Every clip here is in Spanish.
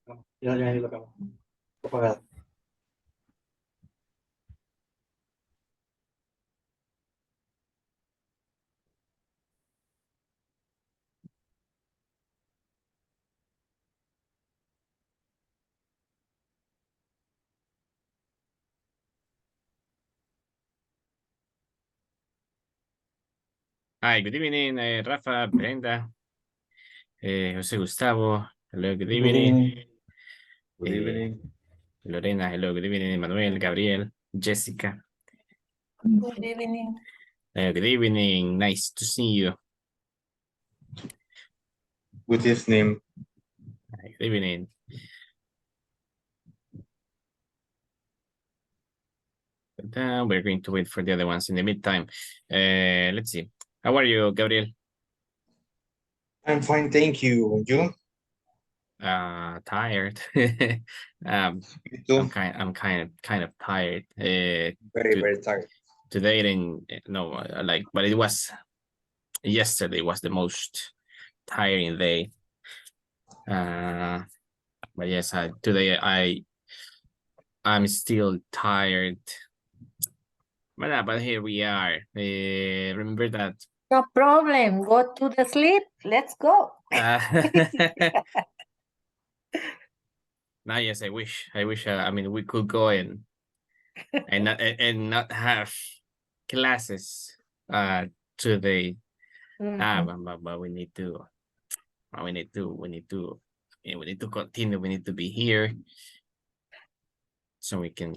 Ya, ya, ahí lo acabo. Apagado. Hi, good evening, Rafa, Brenda, José Gustavo, hello, good Good evening, evening. Good eh, evening. Lorena, hello, good evening, Manuel, Gabriel, Jessica, Good evening. good evening, nice to see you. Good evening. Hi, good evening. We're going to wait for the other ones in the meantime. Let's see. How are you, Gabriel? I'm fine, thank you. You? Tired. Me too. I'm kind of tired. Very, very tired. Today didn't no like, but it was yesterday was the most tiring day. But yes, today I'm still tired. But here we are. Remember that. No problem. Go to the sleep. Let's go. Uh, now, yes, I wish. I mean, we could go and not have classes today. But we need to. We need to. We need to continue. We need to be here so we can.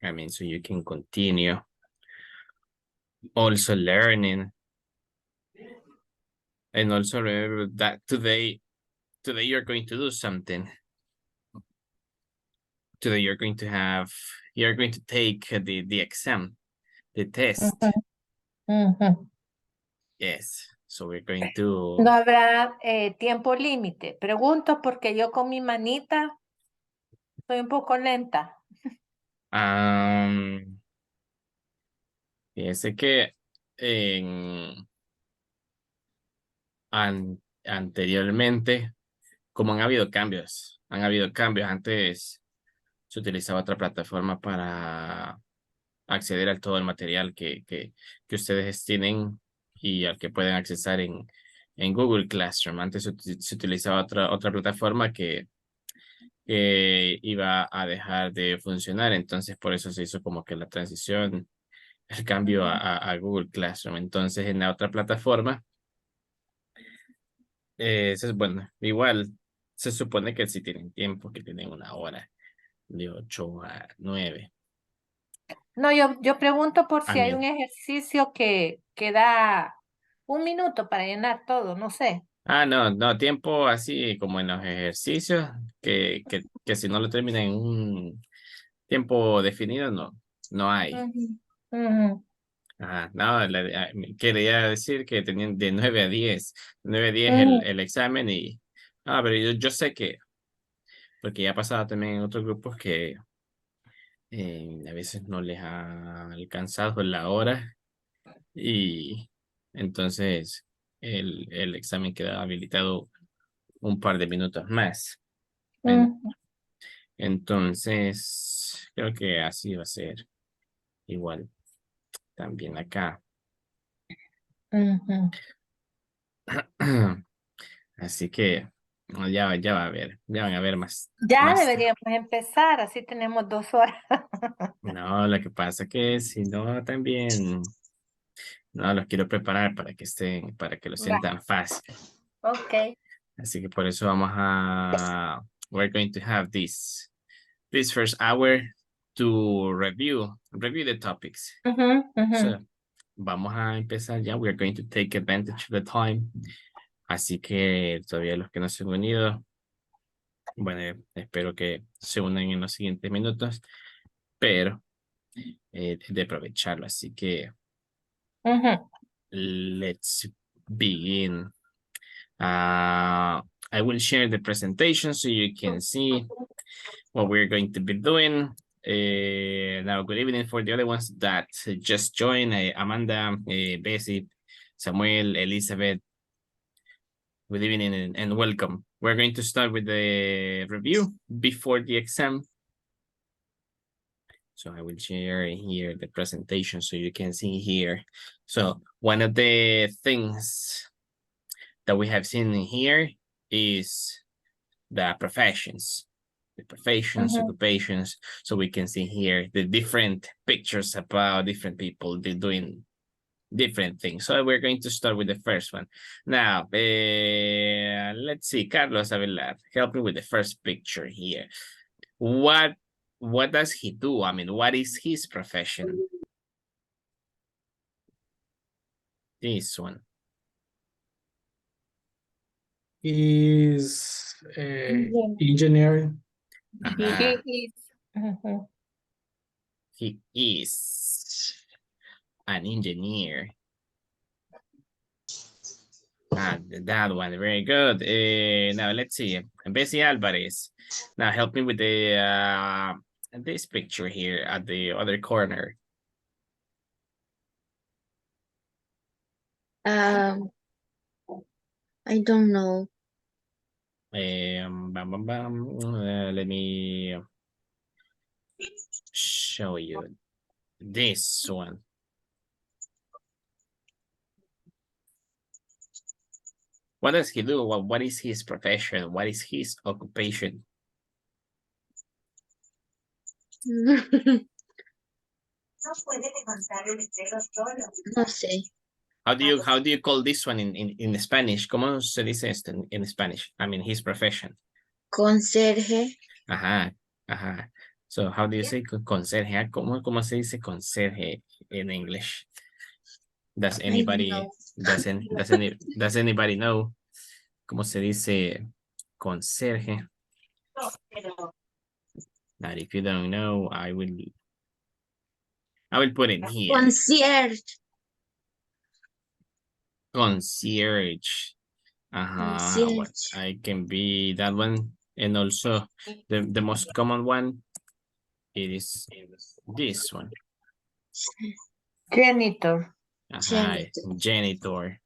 I mean, so you can continue also learning. And also remember that today you're going to do something. Today you're going to take the exam, the test. Yes. So we're going to. No habrá tiempo límite. Pregunto porque yo con mi manita soy un poco lenta. Fíjese que en, anteriormente, como han habido cambios, antes se utilizaba otra plataforma para acceder a todo el material que ustedes tienen y al que pueden accesar en Google Classroom. Antes se utilizaba otra plataforma que iba a dejar de funcionar, entonces por eso se hizo como que la transición, el cambio a Google Classroom. Entonces en la otra plataforma, bueno, igual se supone que si tienen tiempo, que tienen una hora de 8 a 9. No, yo pregunto por A si hay mí. un ejercicio que da un minuto para llenar todo, no sé. No, tiempo así como en los ejercicios, que si no lo terminan en un tiempo definido, no hay. Ujú, ujú. No, quería decir que tenían de 9 a 10, 9 a 10 Mm, el examen pero yo sé que, porque ya ha pasado también en otros grupos que a veces no les ha alcanzado la hora y entonces el examen queda habilitado un par de minutos más. mm, Entonces, creo que así va a ser igual también acá. ujú. Así que no, ya va a ver, ya van a ver Ya más. deberíamos empezar, así tenemos 2 horas. No, lo que pasa que si no, también, no, los quiero preparar para que lo Va, sientan fácil. ok. Así que por eso we're going to have this first hour to review the topics. Ujú, ujú. So, vamos a empezar ya. We're going to take advantage of the time. Así que todavía los que no se han unido, bueno, espero que se unan en los siguientes minutos, pero de aprovecharlo. Así que Ujú. let's begin. I will share the presentation so you can see what we're going to be doing. Now, good evening for the other ones that just joined. Amanda, Bessie, Samuel, Elizabeth. Good evening and welcome. we're going to start with the review before the exam. So I will share here the presentation so you can see here. So one of the things that we have seen in here is the professions. The professions, occupations. So we can see here the different pictures about different people doing different things. So we're going to start with the first one. Now, let's see, Carlos Avelar, help me with the first picture here. What does he do? I mean, what is his profession? This one. Is engineering. He is. He is an engineer. That one, very good. Now let's see, Bessie Alvarez. Now help me with the this picture here at the other corner. I don't know. Let me show you this one. What does he do? What is his profession? What is his occupation? No sé. How do you call this one in Spanish? ¿Cómo se dice esto en Spanish? I mean, his profession. Conserje. Ajá, ajá. So how do you say conserje? ¿Cómo se dice conserje in English? Does anybody does anybody know cómo se dice conserje? Now, if you don't know, I will put it here. Concierge. Concierge. What I can be that one, and also the most common one, it is this one. Janitor. Janitor.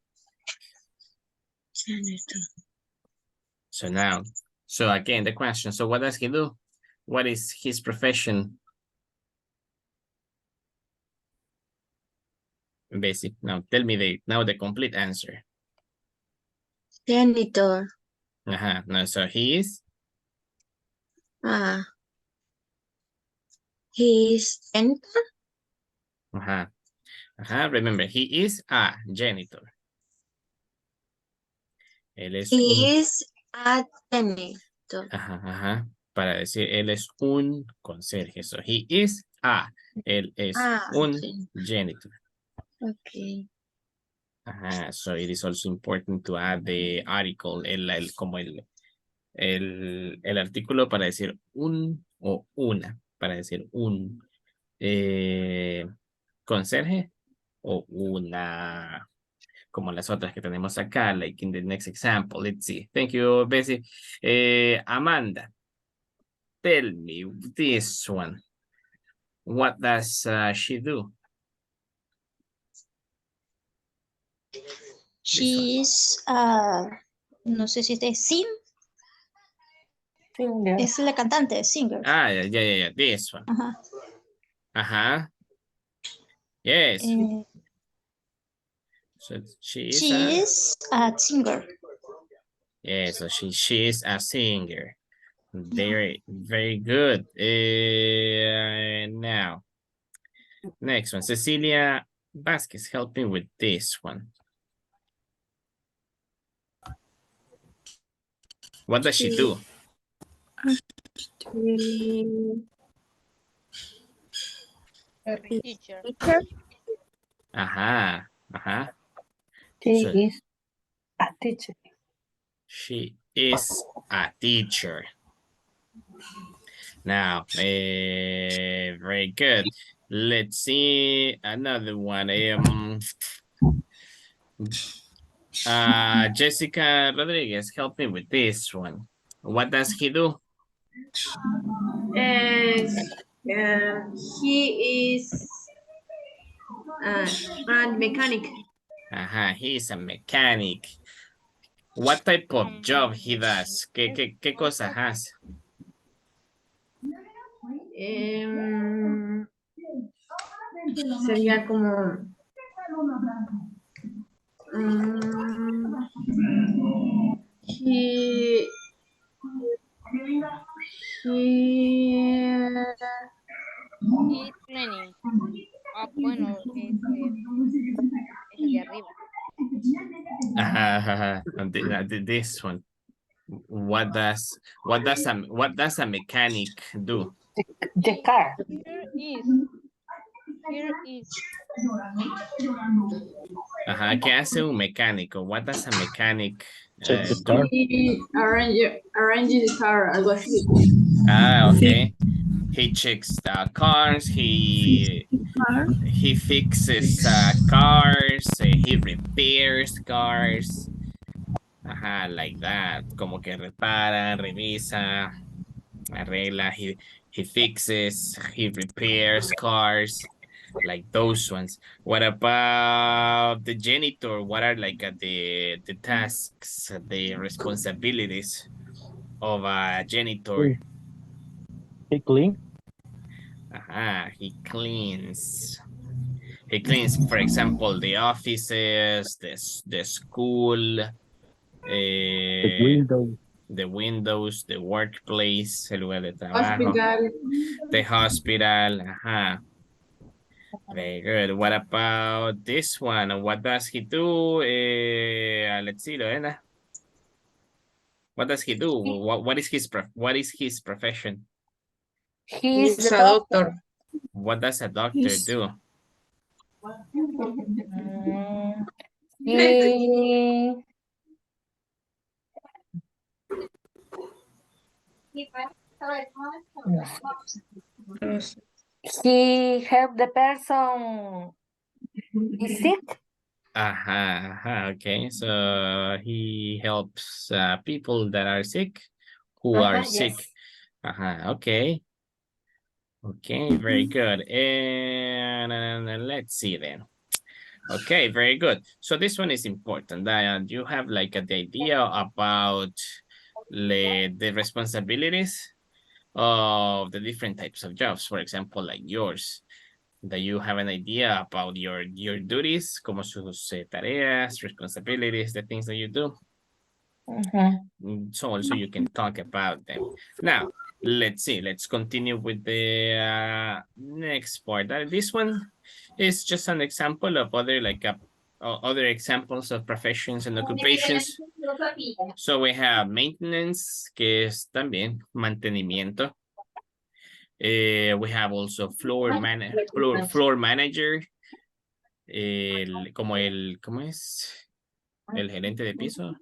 So now, so again, the question, so what does he do? What is his profession? Basic. Now tell me the complete answer. Janitor. No, so he is? He is janitor. Remember, he is a janitor. Él es He is a janitor. Para decir, él es un conserje. So, he is a. Él es un janitor. Okay. So, it is also important to add the article, como el artículo para decir un o una. Para decir un conserje o una, como las otras que tenemos acá, like in the next example. Let's see. Thank you, Bessie. Amanda, tell me this one. What does she do? She is, no sé si es singer. Es la cantante, singer. Yeah, this one. Yes. So she is a singer. Yeah, so she is a singer. Very, very good. Now, next one. Cecilia Vasquez, help me with this one. What does she do? Teacher. She is a teacher. She is a teacher. Now, very good. Let's see another one. Jessica Rodriguez, help me with this one. What does he do? He is a mechanic. He's a mechanic. What type of job he does? ¿Qué cosas hace? Sería como mm, he He's cleaning. Ah, bueno, es el de arriba. This one. What does a mechanic do? The car. Here is ¿Qué hace un mecánico? What does a mechanic Check the do? car. he arranges the car, algo así. Okay. He checks the cars. He fixes cars. He repairs cars. Like that. Como que repara, revisa, arregla. He fixes. He repairs cars. Like those ones. What about the janitor? What are like the tasks, the responsibilities of a janitor? He clean. He cleans. He cleans, for example, the offices, the school, The window. the windows, the workplace, el lugar de trabajo, Hospital. the hospital. Very good. What about this one? What does he do? Let's see, Lorena. What does he do? What is his profession? He's He's the a doctor. doctor. What does a doctor do? He he help the person is sick. Okay, so he helps people that are sick, who are sick. Yes. Okay. Okay, very good. And let's see then. Okay, very good. So this one is important. You have like the idea about the responsibilities of the different types of jobs. For example, like yours, that you have an idea about your duties, como sus tareas, responsibilities, the things that you do. So also you can talk about them. Now, let's see. Let's continue with the next part. This one is just an example of other other examples of professions and occupations. So we have maintenance, que es también mantenimiento. We have also floor manager, ¿cómo es? El gerente de piso.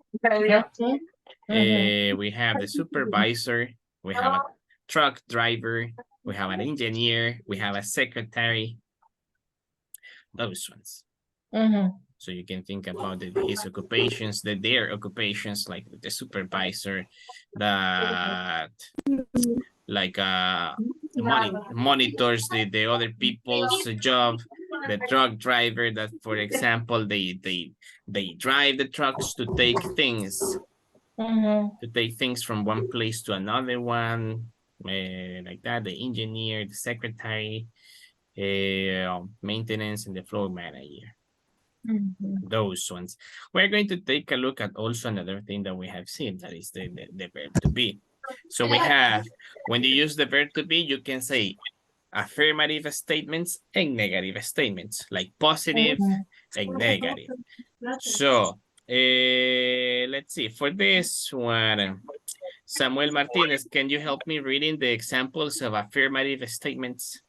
We have the supervisor, we have a truck driver, we have an engineer, we have a secretary, those ones. So you can think about his occupations, their occupations, like the supervisor, that like monitors the other people's job, the truck driver that, for example, they drive the trucks to take things from one place to another one, like that. The engineer, the secretary, maintenance, and the floor manager. Those ones. We're going to take a look at also another thing that we have seen, that is the verb to be. So we have, when you use the verb to be, you can say affirmative statements and negative statements, like positive and negative. So let's see, for this one, Samuel Martinez, can you help me reading the examples of affirmative statements?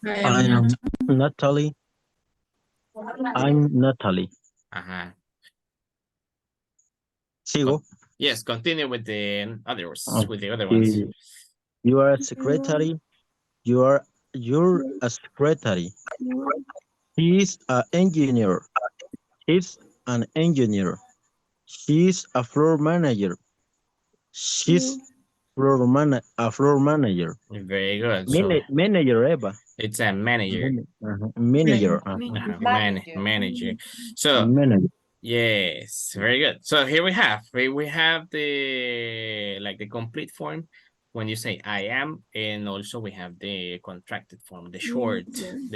I am Natalie. I'm Natalie. Sigo. Yes, continue with the others, with the other Okay. ones. You are a secretary. You're a secretary. He's an engineer. He's an engineer. She's a floor manager. She's a floor manager. Very good. Manager, Eva. It's a manager. Manager. Manager. So Manager. Yes, very good. So here we have the complete form when you say I am, and also we have the contracted form, the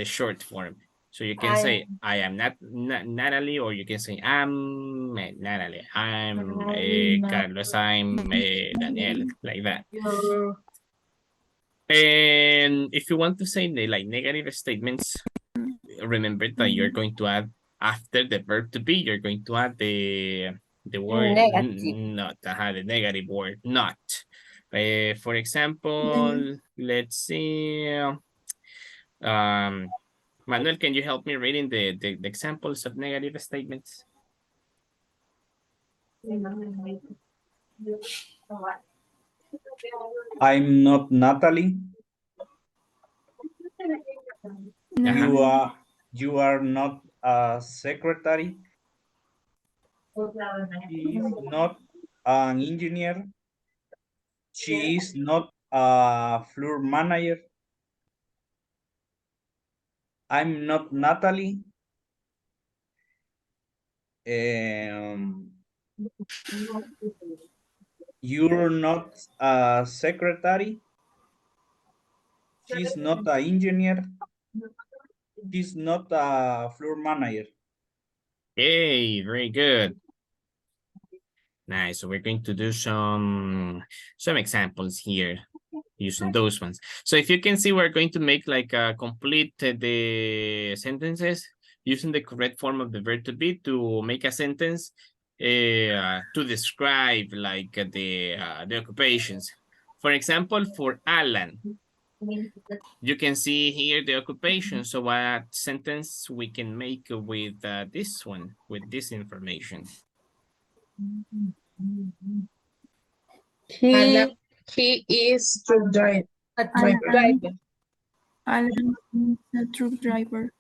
short form. So you can say I am Natalie, or you can say I'm Natalie, I'm Carlos, I'm Daniel, like that. And if you want to say negative statements, remember that you're going to add after the verb to be, you're going to add the word Negative. not, the negative word not. For example, let's see. Manuel, can you help me reading the examples of negative statements? I'm not Natalie. You are not a secretary. He is not an engineer. She is not a floor manager. I'm not Natalie. You're not a secretary. She's not an engineer. She's not a floor manager. Hey, very good. Nice. So we're going to do some examples here using those ones. So if you can see, we're going to make like complete the sentences using the correct form of the verb to be to make a sentence to describe like the occupations. For example, for Alan, you can see here the occupation. So what sentence we can make with this one, with this information? He is truck driver. A truck driver. Alan is a truck driver.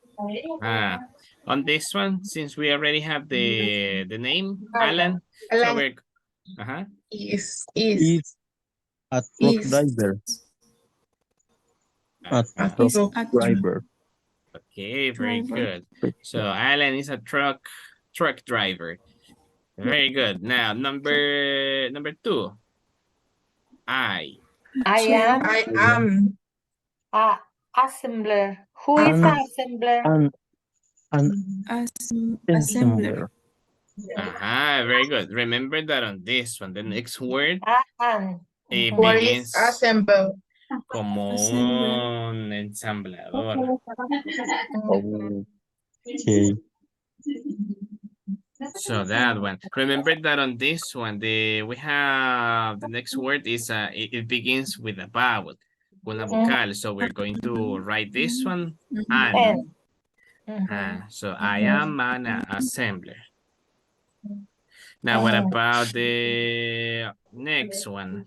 On this one, since we already have the name Alan, so we're Is a truck driver. A truck driver. Okay, very good. So Alan is a truck driver. Very good. Now number 2. I am a assembler. Who is an assembler? An assembler. Very good. Remember that on this one, the next word Begins assemble. como un ensamblador. Okay. So that one. Remember that on this one, we have the next word is it begins with a vowel, una vocal. So we're going to write this one an. So I am an assembler. Now, what about the next one?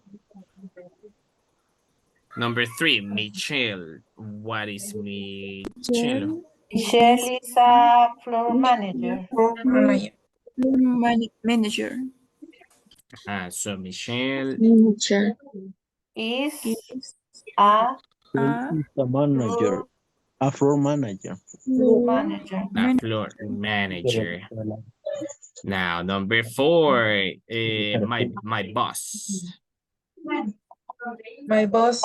Number 3, Michelle. What is Michelle? Michelle is a floor manager. Manager. So Michelle Is a manager. A floor manager. manager. a floor manager. Now, number 4, my boss. My boss.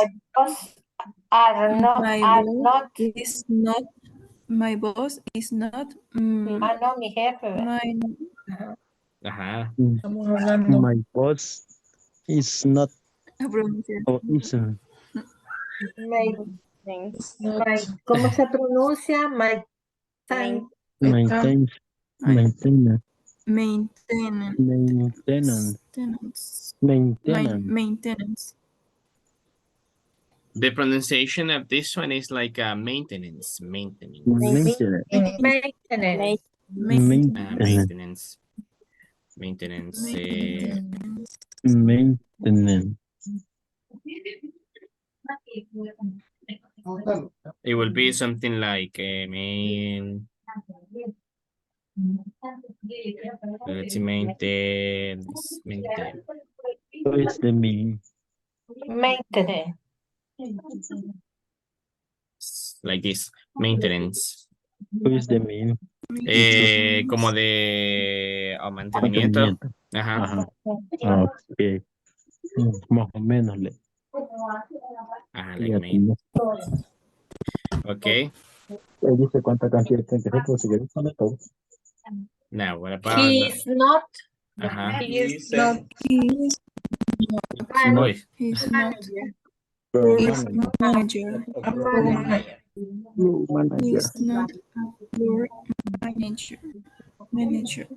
My boss is not. No, mi jefe. My boss is not. Or isn't. ¿Cómo se pronuncia? Maintenance. The pronunciation of this one is like maintenance. Maintenance. It will be something like let's see, maintenance. What is the meaning? Maintenance. Like this, maintenance. What is the meaning? Como de mantenimiento. Mantenimiento. Ajá. Ajá. Ok. Más o menos le. Ajá, le like me. atiné. Ok. Ahí dice cuánta cantidad tiene que ser, pero si quieres poner todo. Now, what about... He is not. Ajá. He is Is not. It's not Uy. Manager. floor Is manager. not manager. a floor manager. Floor manager. Is not a floor manager. Manager.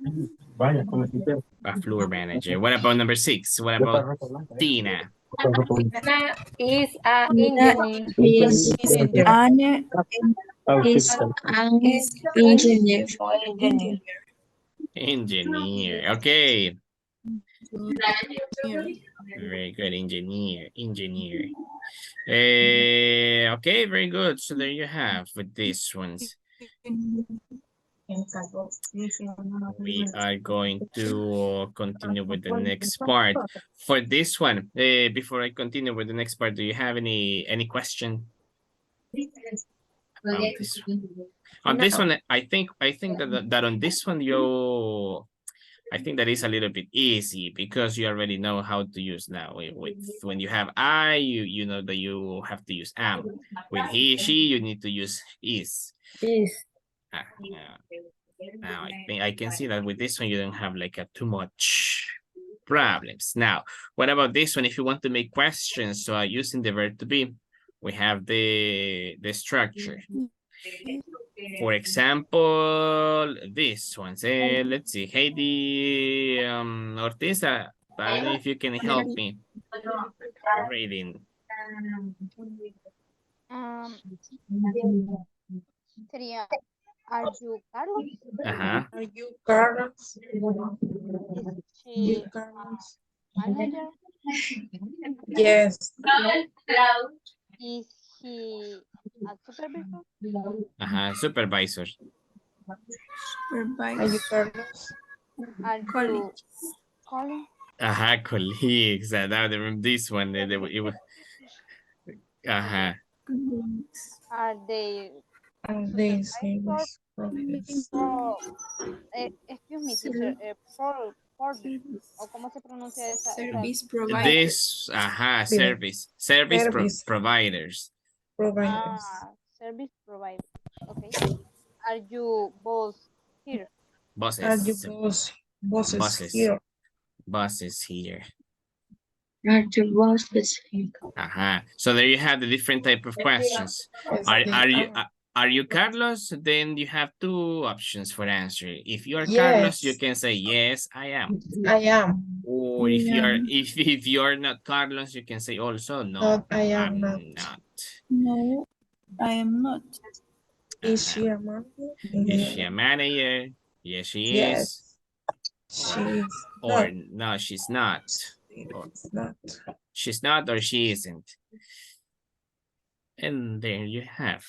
Vaya, como si fuera. A floor manager. What about number 6? What Esta about ropa blanca, Tina? Anna is a Nina engineer. is Anna Ah, sí, is claro. an Is engineer. or engineer. Engineer. Okay. Engineer. Very good. Engineer. Engineer. Okay, very good. So there you have with these ones. We are going to continue with the next part. For this one, before I continue with the next part, do you have any question about this one? On this one, I think that on this one I think that is a little bit easy because you already know how to use now. With when you have I, you know that you have to use am. With he, she, you need to use is. Is. Yeah. Now I think I can see that with this one you don't have like too much problems. Now, what about this one? If you want to make questions, so using the verb to be, we have the structure. For example, this one. Say, let's see, Heidi Ortiz. I don't know if you can help me reading. Sería, are you Carlos? Uh-huh. Are you Carlos? Is she a manager? Yes. Is he a supervisor? Uh-huh. Supervisor. Are you Carlos? Are you Colin? Uh-huh. Colleagues. Now this one. Uh-huh. Are they Are they supervisor? service? Excuse me, teacher. ¿O cómo se pronuncia esa? Service provider. This, service providers. Providers. Service provider. Okay. Are you both here? Bosses. Are you bosses here? Bosses here. Are your bosses here? Uh-huh. So there you have the different type of questions. Are you Carlos? Then you have two options for answer. If you are Carlos, you can say yes, I am. I am. Or if you're not Carlos, you can say also no, I am I'm not. No, I am not. Is she a manager? Is she a manager? Yes, she is. She is. Or no, she's not. Not. She's not or she isn't. And there you have.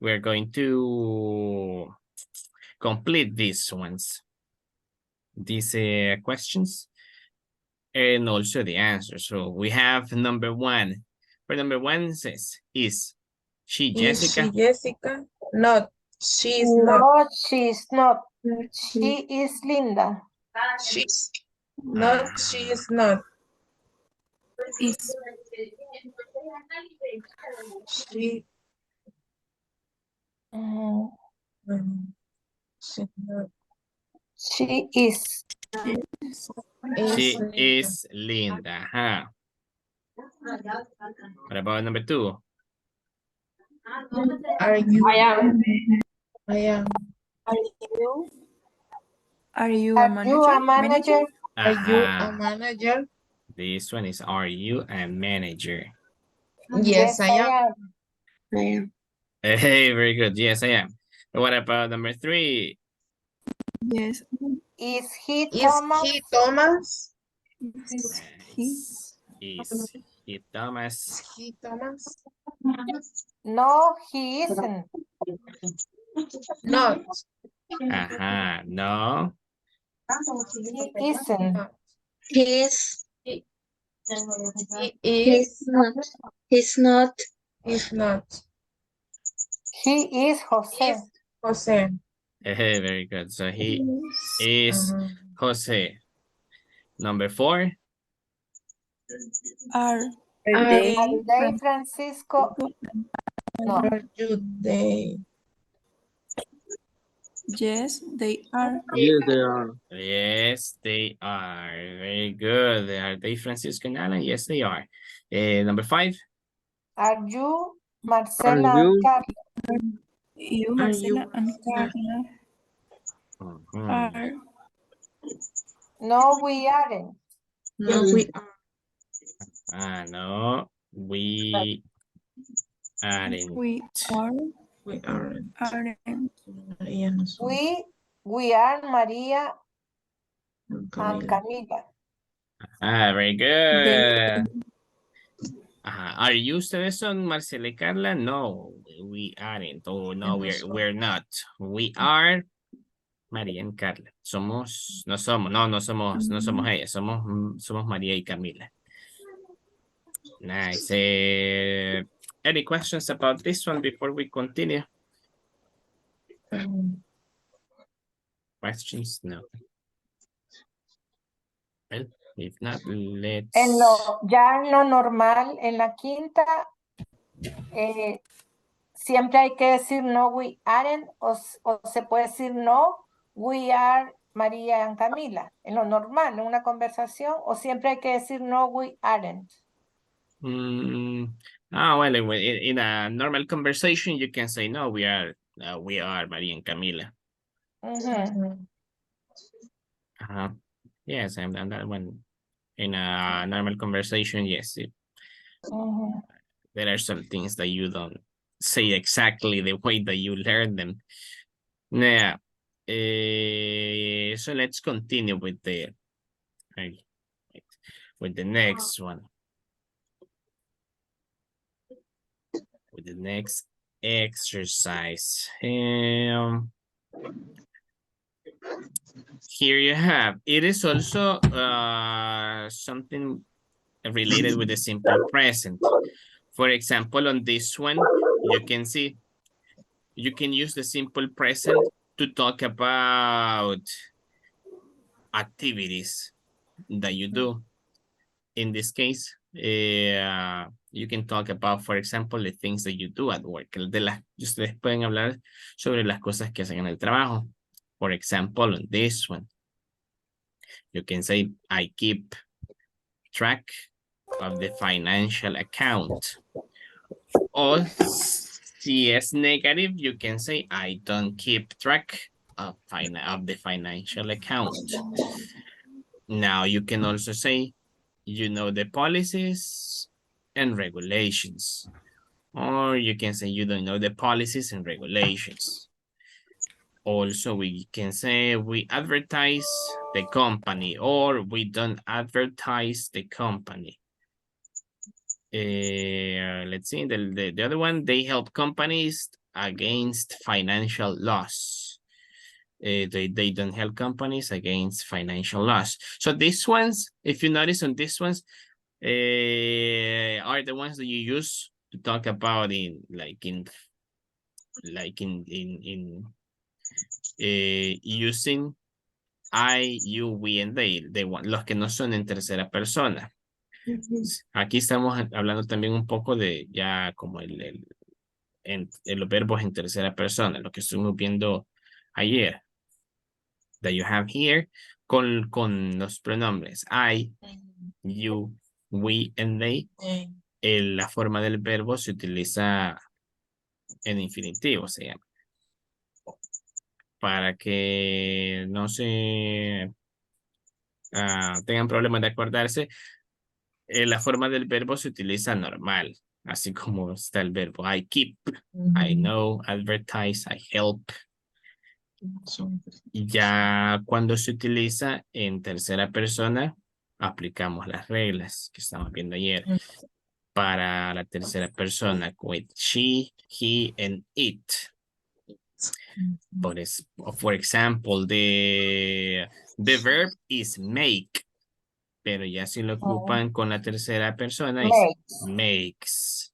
We're going to complete these ones. These questions. And also the answer. So we have number 1. For number 1 says, is she Jessica? Is she Jessica? Not. She is not. No, she is not. She is Linda. She's not. She is not. Is She. She's not. She is. She is Linda. Huh? What about number 2? Are you? I am. I am. Are you a manager? Are you a manager? This one is, are you a manager? Yes, I am. I am. Hey, very good. Yes, I am. What about number 3? Yes. Is he Is Thomas? he Thomas? Is he Thomas? Is he Thomas? No, he isn't. Not. No. He isn't. He is. He He's is. not. He's not. Is not. He is Jose. Jose. Very good. So he is Jose. Number 4. Are Are they Francisco? No. you they? Yes, they are. Yes, they are. Yes, they are. Very good. Are they Francisco and Alan? Yes, they are. Number 5. Are you Are Marcela and you? Carla? You, Marcela and Carla, Mhm. are. No, we aren't. No, we No, we aren't. we are. We aren't. We are Maria and Camila. Very good. Are you ustedes son Marcela y Carla? No, we aren't. Oh, no, we're not. We are María y Carla. No somos ellas. Somos María y Camila. Nice. Any questions about this one before we continue? Questions? No. Well, if not, let's... Ya en lo normal, en la quinta, siempre hay que decir no, we aren't, o se puede decir no, we are María and Camila. En lo normal, en una conversación, o siempre hay que decir no, we aren't. Well, in a normal conversation, you can say, no, we are María and Camila. Yes, I'm that one. In a normal conversation, yes. There are some things that you don't say exactly the way that you learn them. Yeah. So let's continue with the next one. With the next exercise. Here you have, it is also something related with the simple present. For example, on this one, you can see, you can use the simple present to talk about activities that you do. In this case, you can talk about, for example, the things that you do at work. Ustedes pueden hablar sobre las cosas que hacen en el trabajo. For example, on this one, you can say, I keep track of the financial account. Or si es negative, you can say, I don't keep track of the financial account. Now you can also say, you know the policies and regulations. Or you can say, you don't know the policies and regulations. Also, we can say, we advertise the company, or we don't advertise the company. Let's see, the other one, they help companies against financial loss. They don't help companies against financial loss. So these ones, if you notice on these ones, are the ones that you use to talk about using I, you, we, and they, los que no son en tercera persona. Aquí estamos hablando también un poco de ya como los verbos en tercera persona, lo que estuvimos viendo ayer. That you have here con los pronombres I, you, we, and they. La forma del verbo se utiliza en infinitivo, se llama. Para que no se tengan problemas de acordarse, la forma del verbo se utiliza normal, así como está el verbo I keep, I know, advertise, I help. Ya cuando se utiliza en tercera persona, aplicamos las reglas que estamos viendo ayer. Para la tercera persona, with she, he, and it. For example, the verb is make, pero ya si lo ocupan con la tercera persona es makes.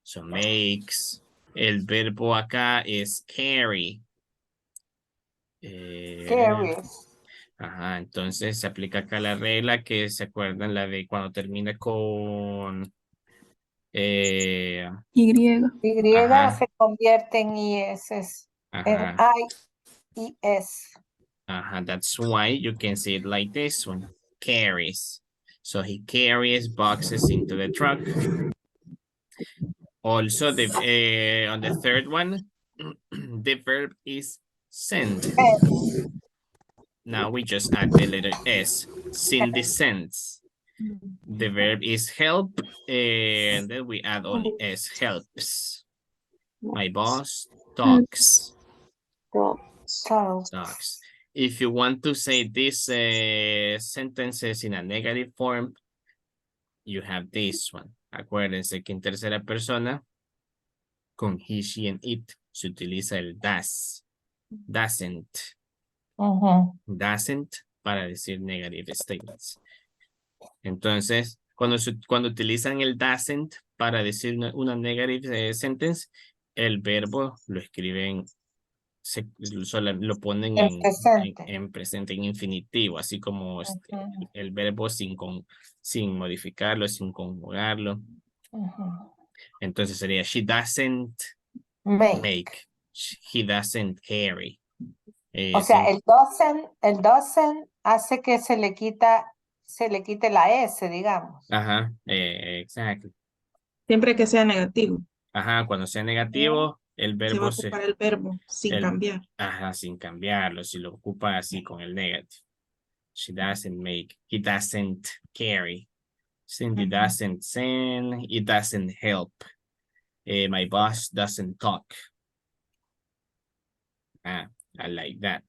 So makes. El verbo acá es carry. Carries. Ajá, entonces se aplica acá la regla que se acuerdan la de cuando termina con Y. Y ajá, se convierte en IS. En ajá, IES. ajá. That's why you can see it like this one. Carries. So he carries boxes into the truck. Also, on the third one, the verb is send. Now we just add the letter S. Cindy sends. The verb is help, and then we add only S, helps. My boss talks. Talks. If you want to say these sentences in a negative form, you have this one. Acuérdense que en tercera persona, con he, she, and it, se utiliza el does. Doesn't. Doesn't para decir negative statements. Entonces, cuando utilizan el doesn't para decir una negative sentence, el verbo lo escriben, lo ponen en presente, en infinitivo, así como el verbo sin modificarlo, sin conjugarlo. Entonces sería, she doesn't make. He doesn't carry. O sea, el doesn't hace que se le quite la S, digamos. Ajá, exacto. Siempre que sea negativo. Ajá, cuando sea negativo, el Se va verbo a ocupar el verbo sin cambiar. Ajá, sin cambiarlo, si lo ocupa así con el negative. She doesn't make, he doesn't carry. Cindy doesn't send, it doesn't help. My boss doesn't talk. I like that.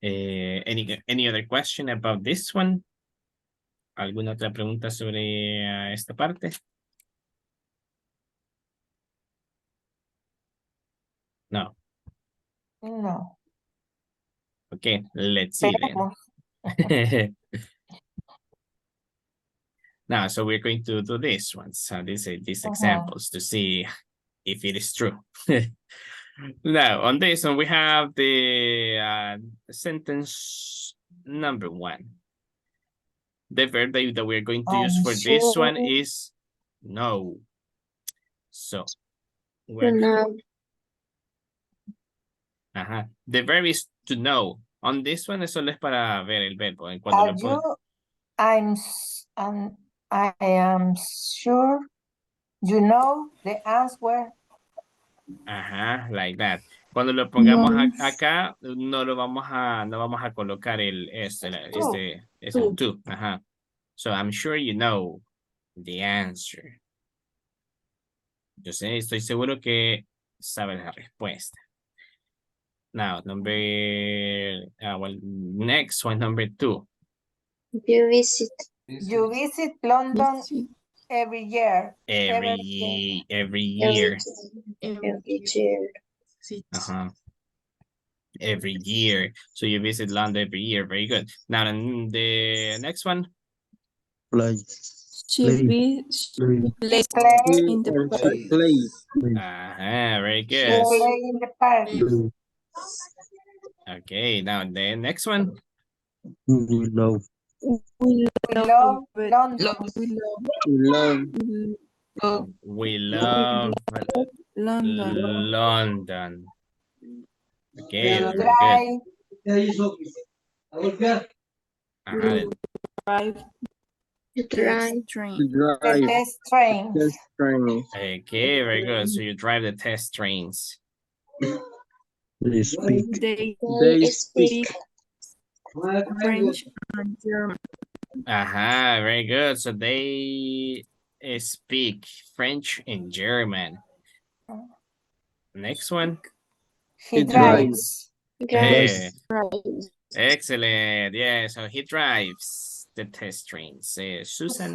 Any other question about this one? ¿Alguna otra pregunta sobre esta parte? No. No. Okay, let's see then. Now, so we're going to do this one. So these examples to see if it is true. Now, on this one, we have the sentence number 1. The verb that we're going to use for this one is no. So, the verb is to know. On this one, solo es para ver el verbo. I am sure you know the answer. Ajá, like that. Cuando lo pongamos acá, no vamos a colocar el to. Ajá. So I'm sure you know the answer. Yo sé, estoy seguro que sabes la respuesta. Now, next one, number 2. You visit London every year. Every year. every year. Every year. So you visit London every year. Very good. Now, the next one. Play. In the very good. play in the park. Okay, now the next one. We love London. We love London. Okay, very good. Drive. The test trains. Okay, very good. So you drive the test trains. They speak. They speak French and German. Very good. So they speak French and German. Next one. He drives. Excellent. Yeah, so he drives the test trains. Susan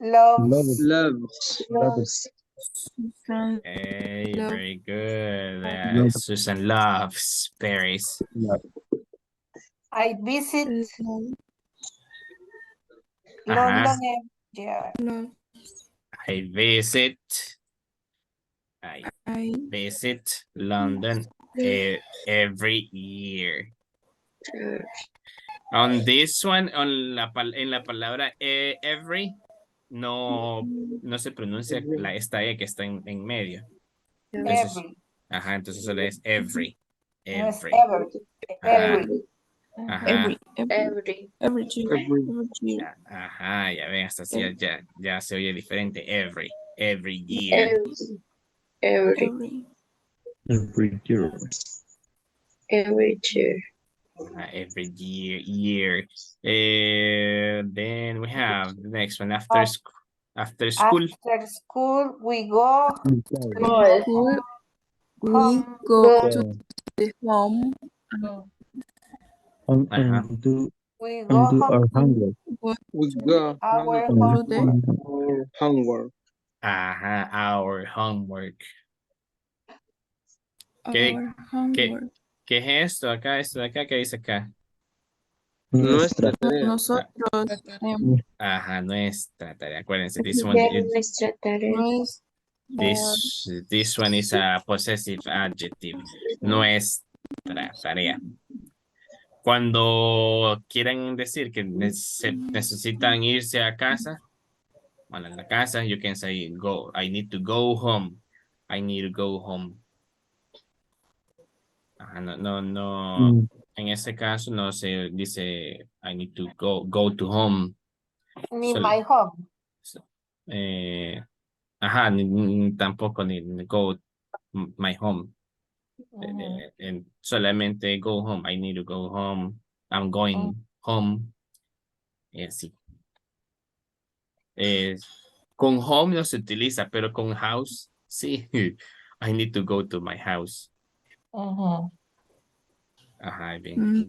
loves. Hey, very good. Susan loves Paris. I visit London every year. I visit London Every year. On this one, en la palabra every, no se pronuncia esta E que está en medio. Entonces, Every. ajá, entonces solo es every. No es Every. every. Ajá, Every. ajá. Every year. Ajá, ya ven, hasta así ya se oye diferente. Every year. Every year. Every year. Then we have the next one after school. After school. After school, we go school. We home. go to the home. Ajá. We And go do home our to homework. We go our And homework. our homework. Ajá, our homework. ¿Qué, Our qué, homework. qué es esto acá? Esto de acá, ¿qué dice acá? Nuestra tarea. Nosotros. Ajá, nuestra tarea. Acuérdense, this one is a possessive adjective. Nuestra tarea. Cuando quieren decir que necesitan irse a casa, bueno, a la casa, you can say go. I need to go home. I need to go home. Ajá, no. En ese caso no se dice I need to go to home. Ni my home. Ajá, tampoco ni go my home. Solamente go home. I need to go home. I'm going home. Y así. Con home no se utiliza, pero con house, sí. I need to go to my house. Ajá, bien.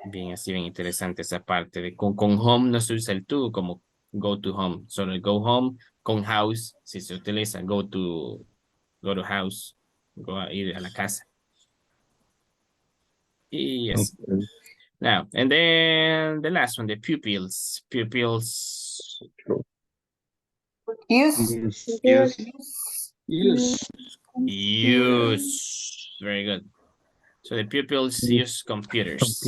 Bien, así bien interesante esa parte de con home no se usa el to como go to home. Solo el go home con house si se utiliza go to house, go a ir a la casa. Y así. Okay. Now, and then the last one, the pupils. Pupils. Use. Very good. So the pupils use computers.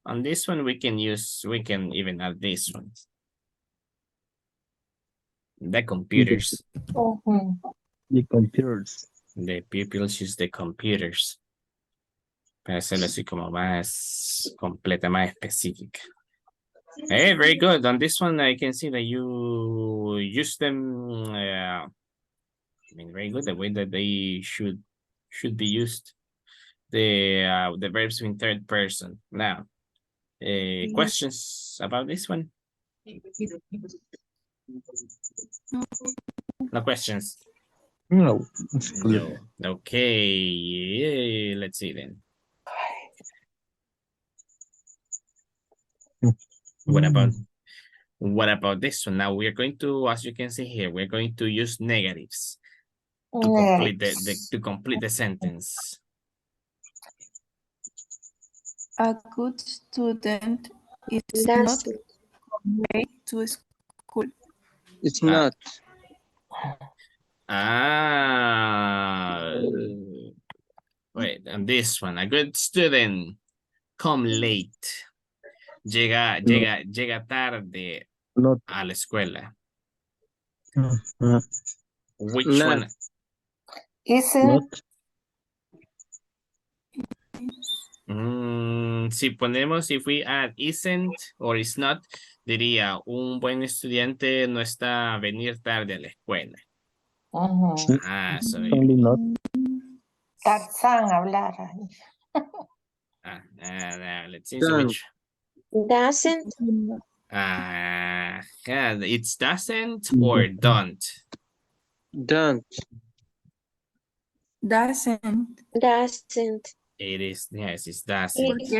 On this one, we can even add this one. The computers. The computers. The pupils use the computers. Para hacerlo así como más completa, más específica. Hey, very good. On this one, I can see that you use them. I mean, very good. The way that they should be used. The verbs in third person. Now, questions about this one? No questions. No. No. Okay. Let's see then. What about this one? Now we're going to, as you can see here, we're going to use negatives to complete the sentence. A good student is not late to school. It's not. Wait, and this one, a good student come late. Llega tarde a la escuela. Which Not. one? Isn't. Si ponemos, if we add isn't or is not, diría, un buen estudiante no está a venir tarde a la escuela. Only not. Tarzán hablar. Let's see. So which? Doesn't. It's doesn't or don't? Don't. Doesn't. It is, yes, it doesn't. He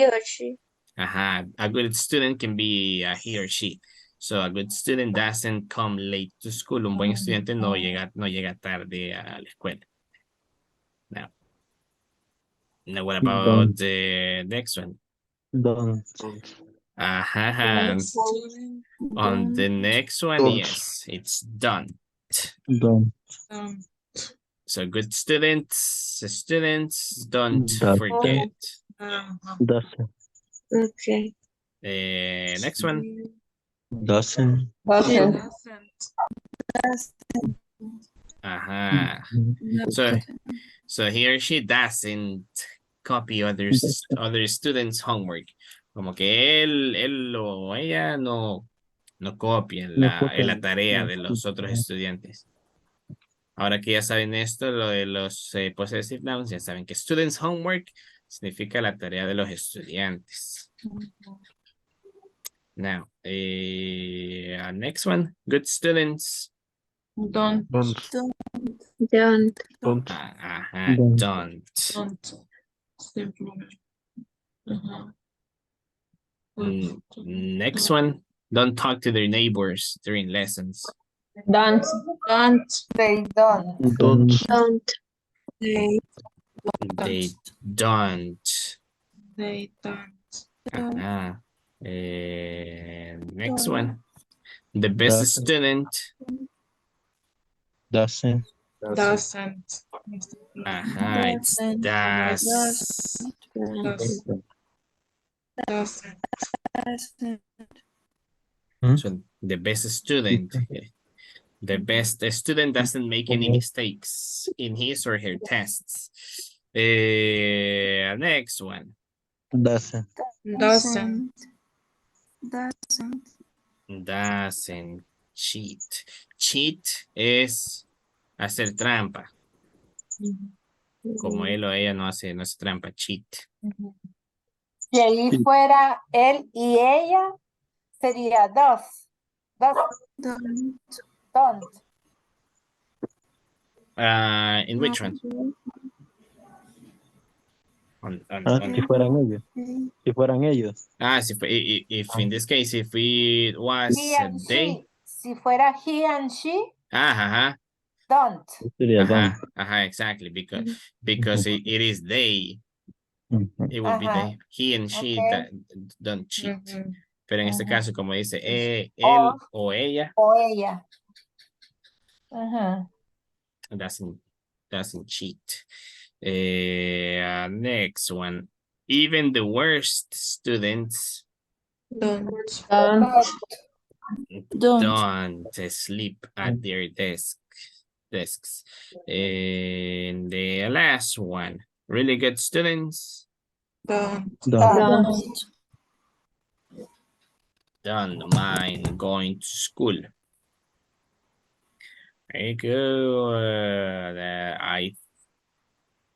or she. A good student can be he or she. So a good student doesn't come late to school. Un buen estudiante no llega tarde a la escuela. Now what about the next one? Don't. On the next one, yes, it's done. Don't. So good students don't forget. Doesn't. Okay. Next one. Doesn't. Ajá. So he or she doesn't copy other students' homework. Como que él o ella no copia la tarea de los otros estudiantes. Ahora que ya saben esto, lo de los possessive nouns, ya saben que students' homework significa la tarea de los estudiantes. Now, next one, good students. Don't. Ajá, don't. Next one, don't talk to their neighbors during lessons. Don't. They don't. They don't. Ajá. Next one, the best student. Doesn't. Ajá, it's does. So the best student. The best student doesn't make any mistakes in his or her tests. Next one. Doesn't. Doesn't cheat. Cheat es hacer trampa. Como él o ella no hace trampa, cheat. Si ahí fuera él y ella, sería does. Don't. In which one? Si fueran ellos. Si fueran ellos. If in this case, if it was He and they. she. Si fuera he and she, Ajá. don't. Ajá, exactly. Because it is they. It would be they. He and she that don't cheat. Pero en este caso, como dice él o ella. Doesn't cheat. Next one. Even the worst students don't sleep at their desks. And the last one. Really good students don't mind going to school. Very good. I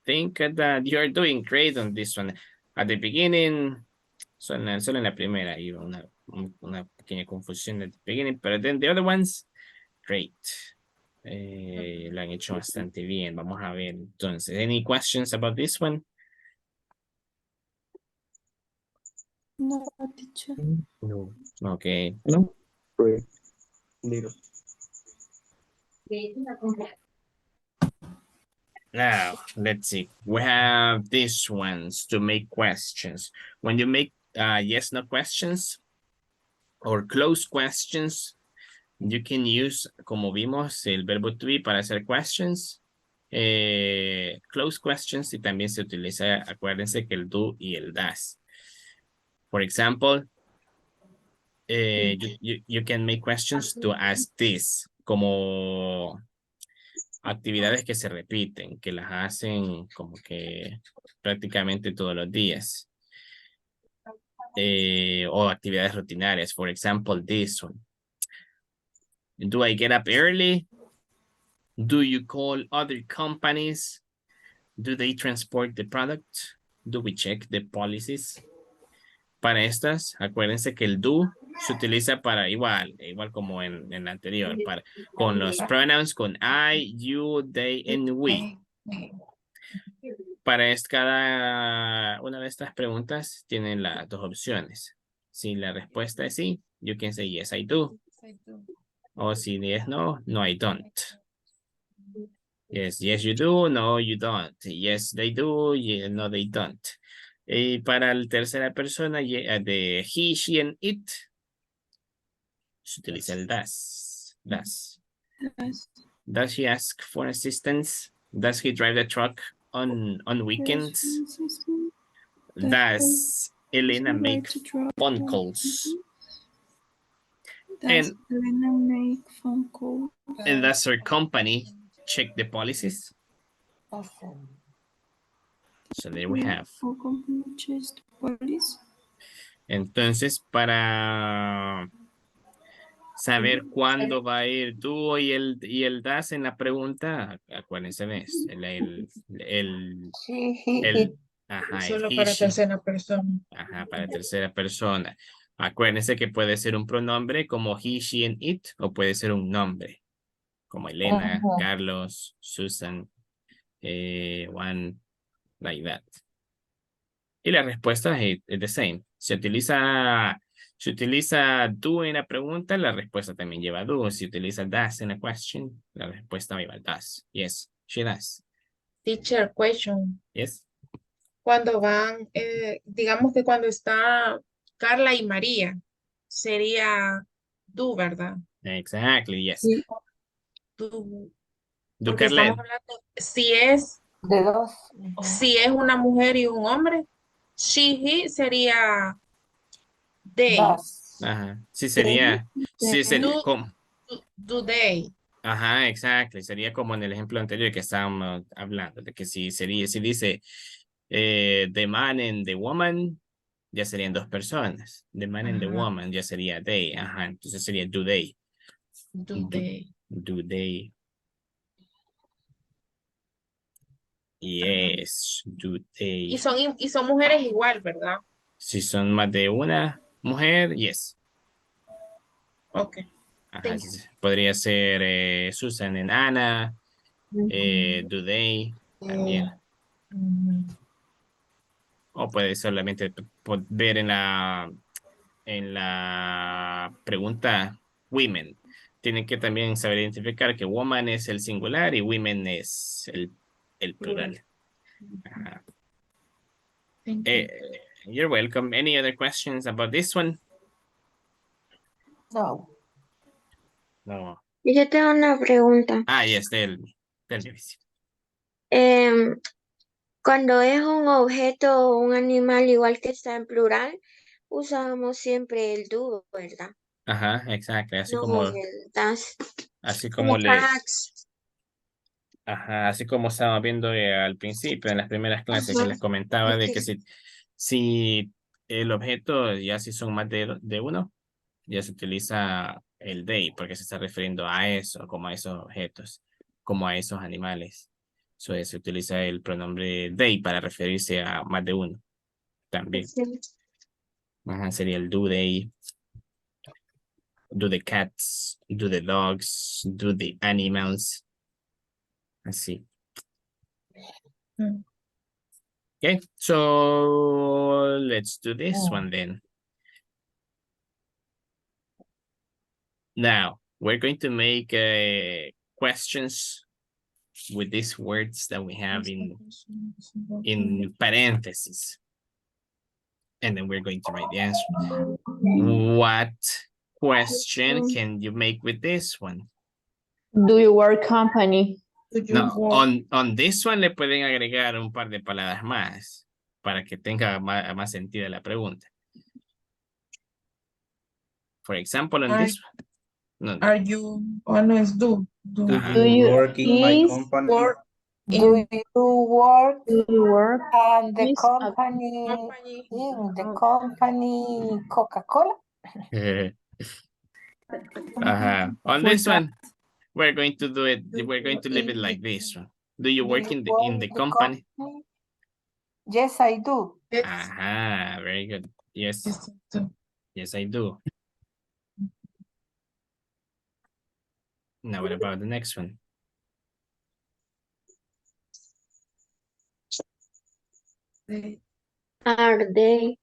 think that you're doing great on this one. At the beginning, solo en la primera iba una pequeña confusión at the beginning, but then the other ones, great. Lo han hecho bastante bien. Vamos a ver entonces. Any questions about this one? No, teacher. No. Okay. No. Little. Now, let's see. We have these ones to make questions. When you make yes, no questions or close questions, you can use, como vimos, el verbo to be para hacer questions. Close questions y también se utiliza, acuérdense que el do y el does. For example, you can make questions to ask this, como actividades que se repiten, que las hacen como que prácticamente todos los días. O actividades rutinarias. For example, this one. Do I get up early? Do you call other companies? Do they transport the product? Do we check the policies? Para estas, acuérdense que el do se utiliza para igual como en la anterior, con los pronouns con I, you, they, and we. Para cada una de estas preguntas tienen las dos opciones. Si la respuesta es sí, you can say yes, I do. O si es no, no, I don't. Yes, you do, no, you don't. Yes, they do, no, they don't. Y para la tercera persona, de he, she, and it, se utiliza el does. Does she ask for assistance? Does he drive the truck on weekends? Does Elena make phone calls? And Elena make phone calls? And does her company check the policies? Awesome. So there we have. Or company checks the police? Entonces, para saber cuándo va a ir do y el das en la pregunta, acuérdense de eso. She, he, it. Ajá, el Solo he, para she. tercera persona. Ajá, para tercera persona. Acuérdense que puede ser un pronombre como he, she, and it, o puede ser un nombre, como Elena, Ujú. Carlos, Susan, Juan, like that. Y la respuesta es the same. Se utiliza do en la pregunta, la respuesta también lleva do. Si utiliza does en la question, la respuesta va a llevar does. Yes, she does. Teacher question. Yes. Cuando van, digamos que cuando está Carla y María, sería do, ¿verdad? Exactly, yes. Sí. Do, Do porque estamos Carlet. hablando, si es De dos. Ujú. si es una mujer y un hombre, she, he sería they. Dos. Ajá. Sí sería Do, como. do they. Ajá, exacto. Sería como en el ejemplo anterior que estábamos hablando, de que si dice the man and the woman, ya serían dos personas. The man and the Ajá. woman ya sería they. Ajá, entonces sería do they. Do they. Do they. Yes, do they. Y son mujeres igual, ¿verdad? Si son más de una mujer, yes. Ok. Ajá, Thank you. podría ser Susan and Anna. Do they también. Ujú. O puede solamente ver en la pregunta women. Tienen que también saber identificar que woman es el singular y women es el plural. Ajá. Thank you. You're welcome. Any other questions about this one? No. No. Yo tengo una pregunta. Yes, tell me. Cuando es un objeto o un animal igual que está en plural, usamos siempre el do, ¿verdad? Ajá, exacto. Así No como, el das. como ajá, así como estábamos viendo al principio en las primeras clases que les comentaba de que si el objeto ya si son más de uno, ya se utiliza el they porque se está refiriendo a eso, como a esos objetos, como a esos animales. So, se utiliza el pronombre they para referirse a más de uno también. Ajá, sería el do they, do the cats, do the dogs, do the animals. Así. Okay, so let's do this one then. Now, we're going to make questions with these words that we have in parentheses. And then we're going to write the answer. What question can you make with this one? Do you work company? No, on this one le pueden agregar un par de palabras más para que tenga más sentido la pregunta. For example, on this one. No. Are you, no es do. Do you work in my company? Do you work And the company in the company Coca-Cola? On this one, we're going to do it. We're going to leave it like this one. Do you work in the company? Yes, I do. Very good. Yes. Yes, I do. Now, what about the next one? Are they?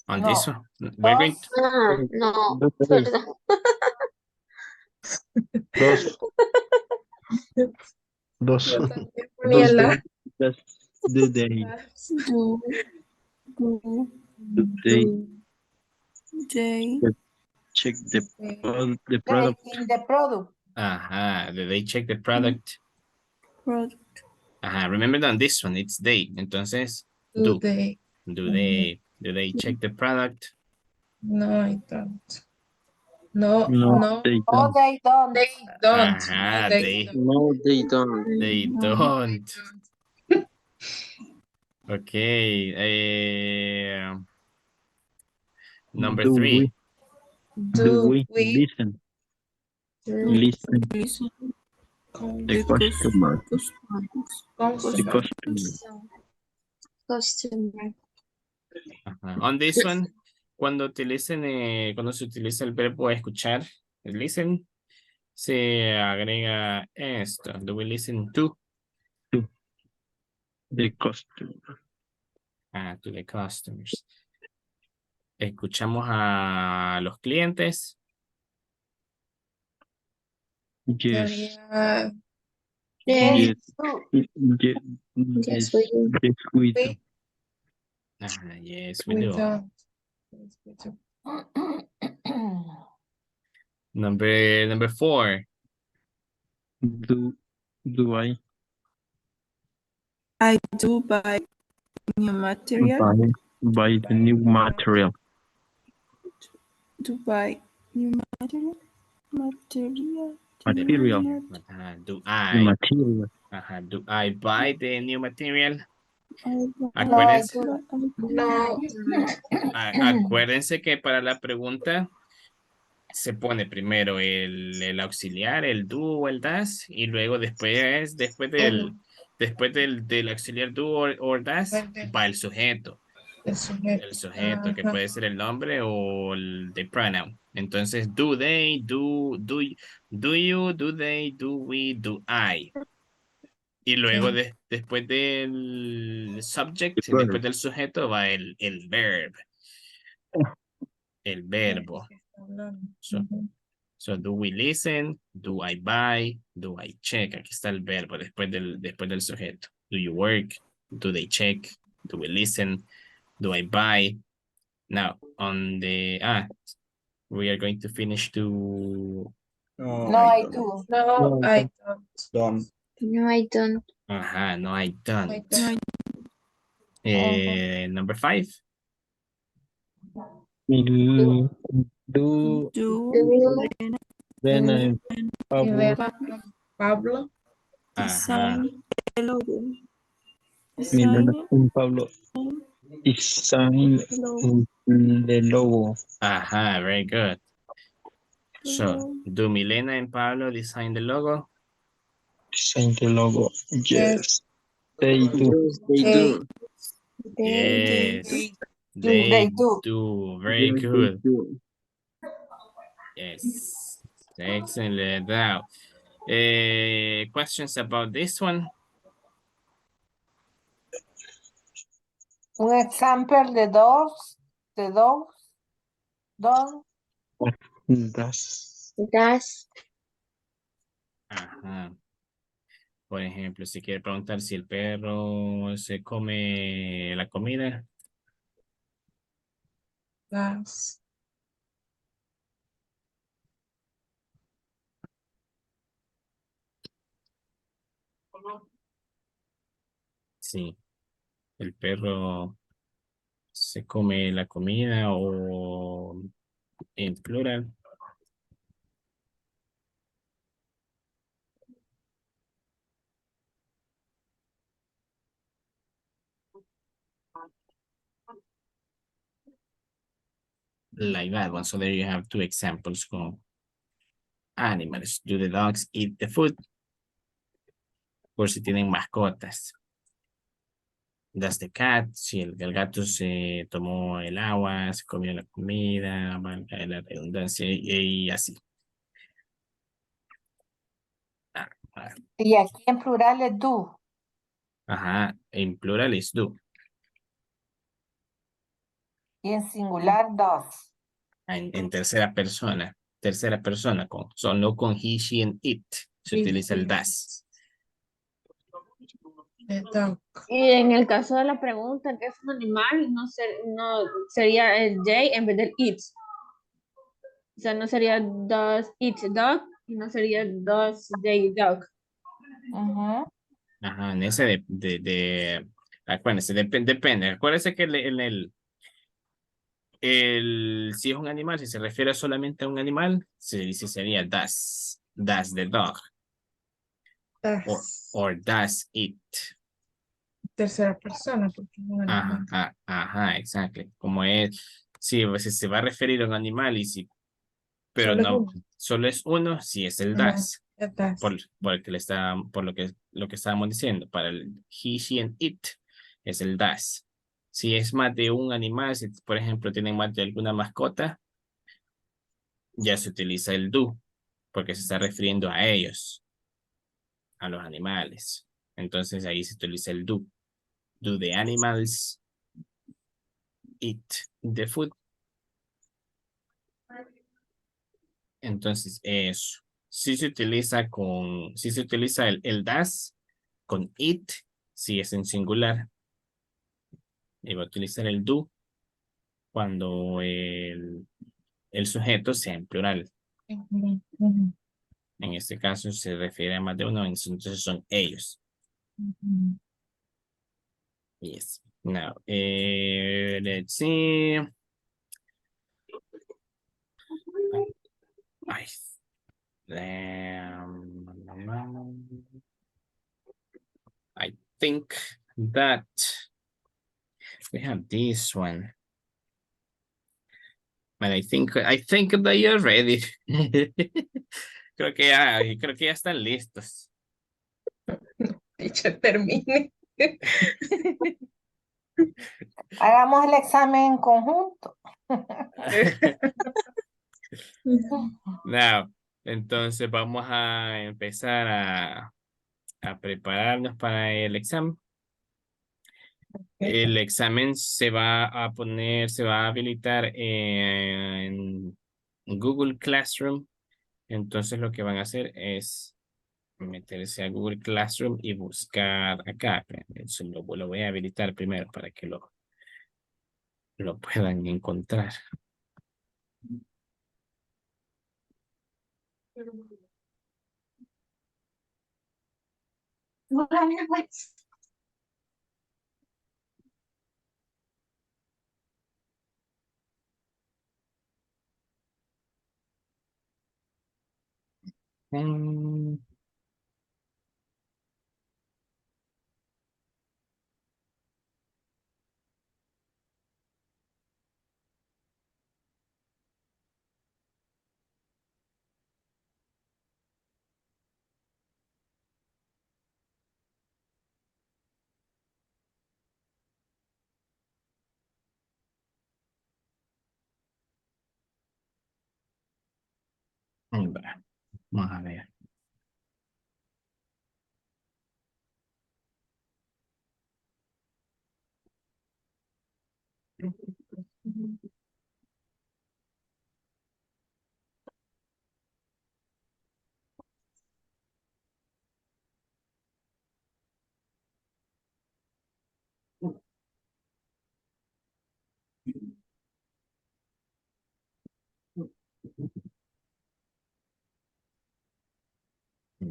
On this one, we're going to... No, perdón. Dos. Do they? Check the product. In the product. Do they check the product? Product. Ajá, remember that on this one, it's they. Entonces, Do do. they? Do they check the product? No, I don't. No, No, no, they No, don't. they don't. they don't. Ajá, No, they they don't. No, they don't. they No, they don't. don't. Okay. Number Do we? 3. Do Do we we listen? Listen Listen. the customer. The customer? customer. Customer. Ajá. On this one, cuando cuando se utiliza el verbo escuchar, el listen, se agrega esto. Do we listen to? To the customer. To the customers. Escuchamos a los clientes. Yes. Sería Yes, Yes. Yes. yes, we do. Yes, we do. Ajá, yes, we we do. don't. Yes, we do. Number 4. Do I I do buy new material. buy the new material? To buy new material. Material. Material. Do The I? material. Do I buy the new material? No, I Acuérdense, No. acuérdense que para la pregunta se pone primero el auxiliar, el do o el das, y luego después del auxiliar do or das, va el sujeto. El sujeto. El sujeto, que Ajá. puede ser el nombre o el de pronoun. Entonces, do they, do you, do they, do we, do I. Y luego después del subject, The después verb. del sujeto, va el verb. El verbo. So, do we listen? Do I buy? Do I check? Aquí está el verbo después del sujeto. Do you work? Do they check? Do we listen? Do I buy? Now, on the, we are going to finish to, No, I do. No, I don't. Don't. No, I don't. no, I don't. I don't. Number 5. Do Do Elena and Pablo Elena and Pablo. design the logo. Elena Design and Pablo design the logo. Very good. So, do Milena and Pablo design the logo? Design the logo. Yes. They do. Yes, they do. Yes. They They do. do. Very Yes, good. they do. Yes. Excellent. Now, questions about this one? Un example de dos, don, Das. Das. Por ejemplo, si quiere preguntar si el perro se come la comida. Das. Sí. El perro se come la comida o en plural. Like that one. So there you have 2 examples con animals. Do the dogs eat the food? Por si tienen mascotas. Does the cat, si el gato se tomó el agua, se comió la comida, valga la redundancia y así. y aquí en plural es do. En plural es do. Y en singular does. En tercera persona. Tercera persona, no con he, she, and it. Se utiliza el does. Y en el caso de la pregunta, que es un animal, no sería el they en vez del it. O sea, no sería does it dog y no sería does they dog. Ajá, en ese acuérdense, depende. Acuérdense que si es un animal, si se refiere solamente a un animal, se dice sería does the dog, or, Das. or does it. Tercera persona, porque es un animal. Ajá, exacto. Como es, si se va a referir a un animal pero Solo es no, uno. solo es uno, si es el Ajá, does, es das. por lo que estábamos diciendo, para el he, she, and it, es el does. Si es más de un animal, si por ejemplo tienen más de alguna mascota, ya se utiliza el do, porque se está refiriendo a ellos, a los animales. Entonces ahí se utiliza el do. Do the animals eat the food? Entonces eso. Si se utiliza el das con it, si es en singular. Y va a utilizar el do cuando el sujeto sea en plural. Ujú, ujú, En este caso se refiere a más de uno, entonces son ellos. ujú. Yes. Now, let's see. I, I think that we have this one. But I think that you're ready. Creo que ya están listos. Teacher, termine. Hagamos el examen en conjunto. Now, entonces vamos a empezar a prepararnos para el examen. El examen se va a habilitar en Google Classroom. Entonces lo que van a hacer es meterse a Google Classroom y buscar acá. Eso lo voy a habilitar primero para que lo puedan encontrar. Mm, va, Vamos a ver.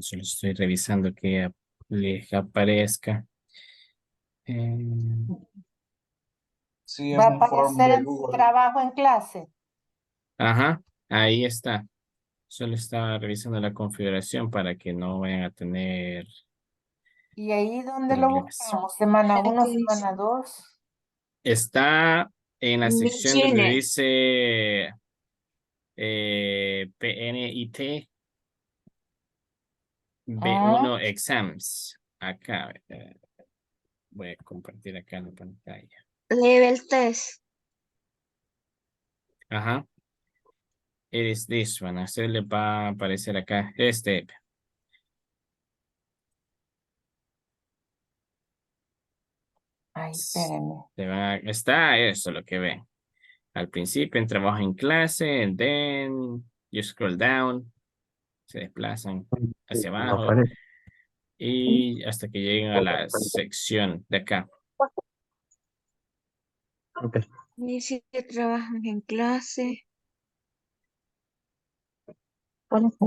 Solo estoy revisando que les aparezca. Eh, Sí, es Va a un form aparecer de en su Google. trabajo en clase. ajá, ahí está. Solo estaba revisando la configuración para que no vayan a tener Y ahí donde lo problemas. buscamos, semana 1, Aquí dice, semana 2. Está en la sección donde Michelle, dice PNIT B1 Exams. Acá, voy a compartir acá en la pantalla. level 3. Ajá. It is this one. A usted le va a aparecer acá. Ay, espérenme. Está eso lo que ven. Al principio en trabajo en clase, and then you scroll down, se desplazan hacia No abajo aparece. y hasta que lleguen a la sección de acá. Ok. Dice que trabajan en clase.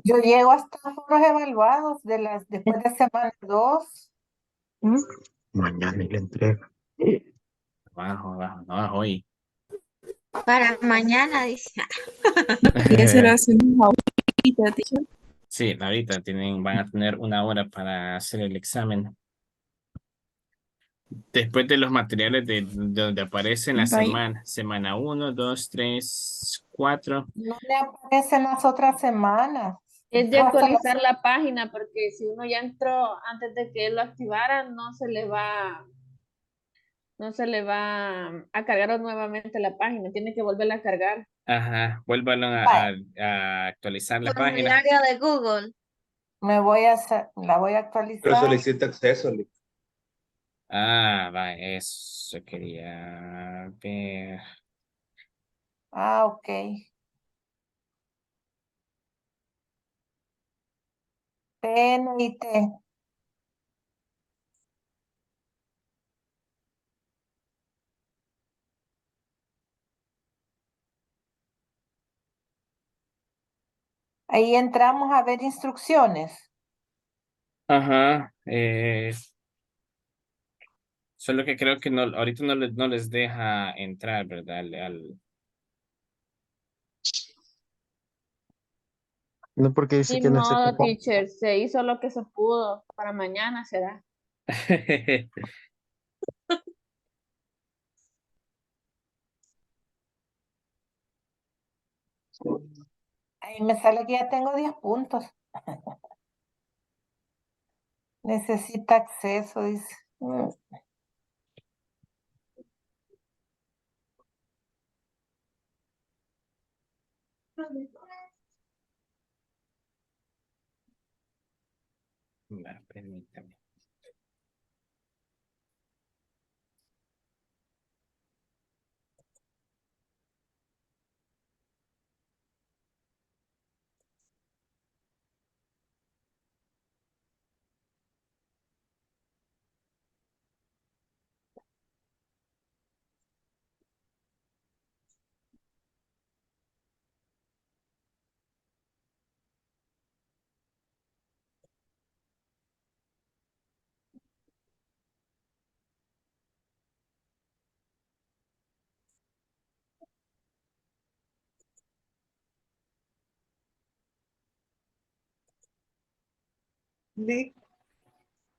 Yo llego hasta foros evaluados después de semana 2. Mañana y la entrega. Abajo, abajo, no es hoy. Para mañana, dice. Y eso lo hacemos ahorita, teacher. Sí, ahorita van a tener una hora para hacer el examen. Después de los materiales de donde aparece en la Bye. semana 1, 2, 3, 4. No me aparecen las otras semanas. Es de Hasta actualizar la página, porque si uno ya entró antes de que lo activara, no se le va a cargar nuevamente la página, tiene que volverla a cargar. Ajá, vuelvan Vale. a actualizar la página. Formulario de Google. la voy a Pero actualizar. solicita acceso, Lick. Ah, va, eso quería ver. Ah, ok. PNIT. Ahí entramos a ver instrucciones. Ajá, solo que creo que no, ahorita no les deja entrar, ¿verdad? No porque dice Ni que modo, necesita. teacher, se hizo lo que se pudo, para mañana será. Ahí me sale que ya tengo 10 puntos. Necesita acceso, dice. Va, permítame. Lick,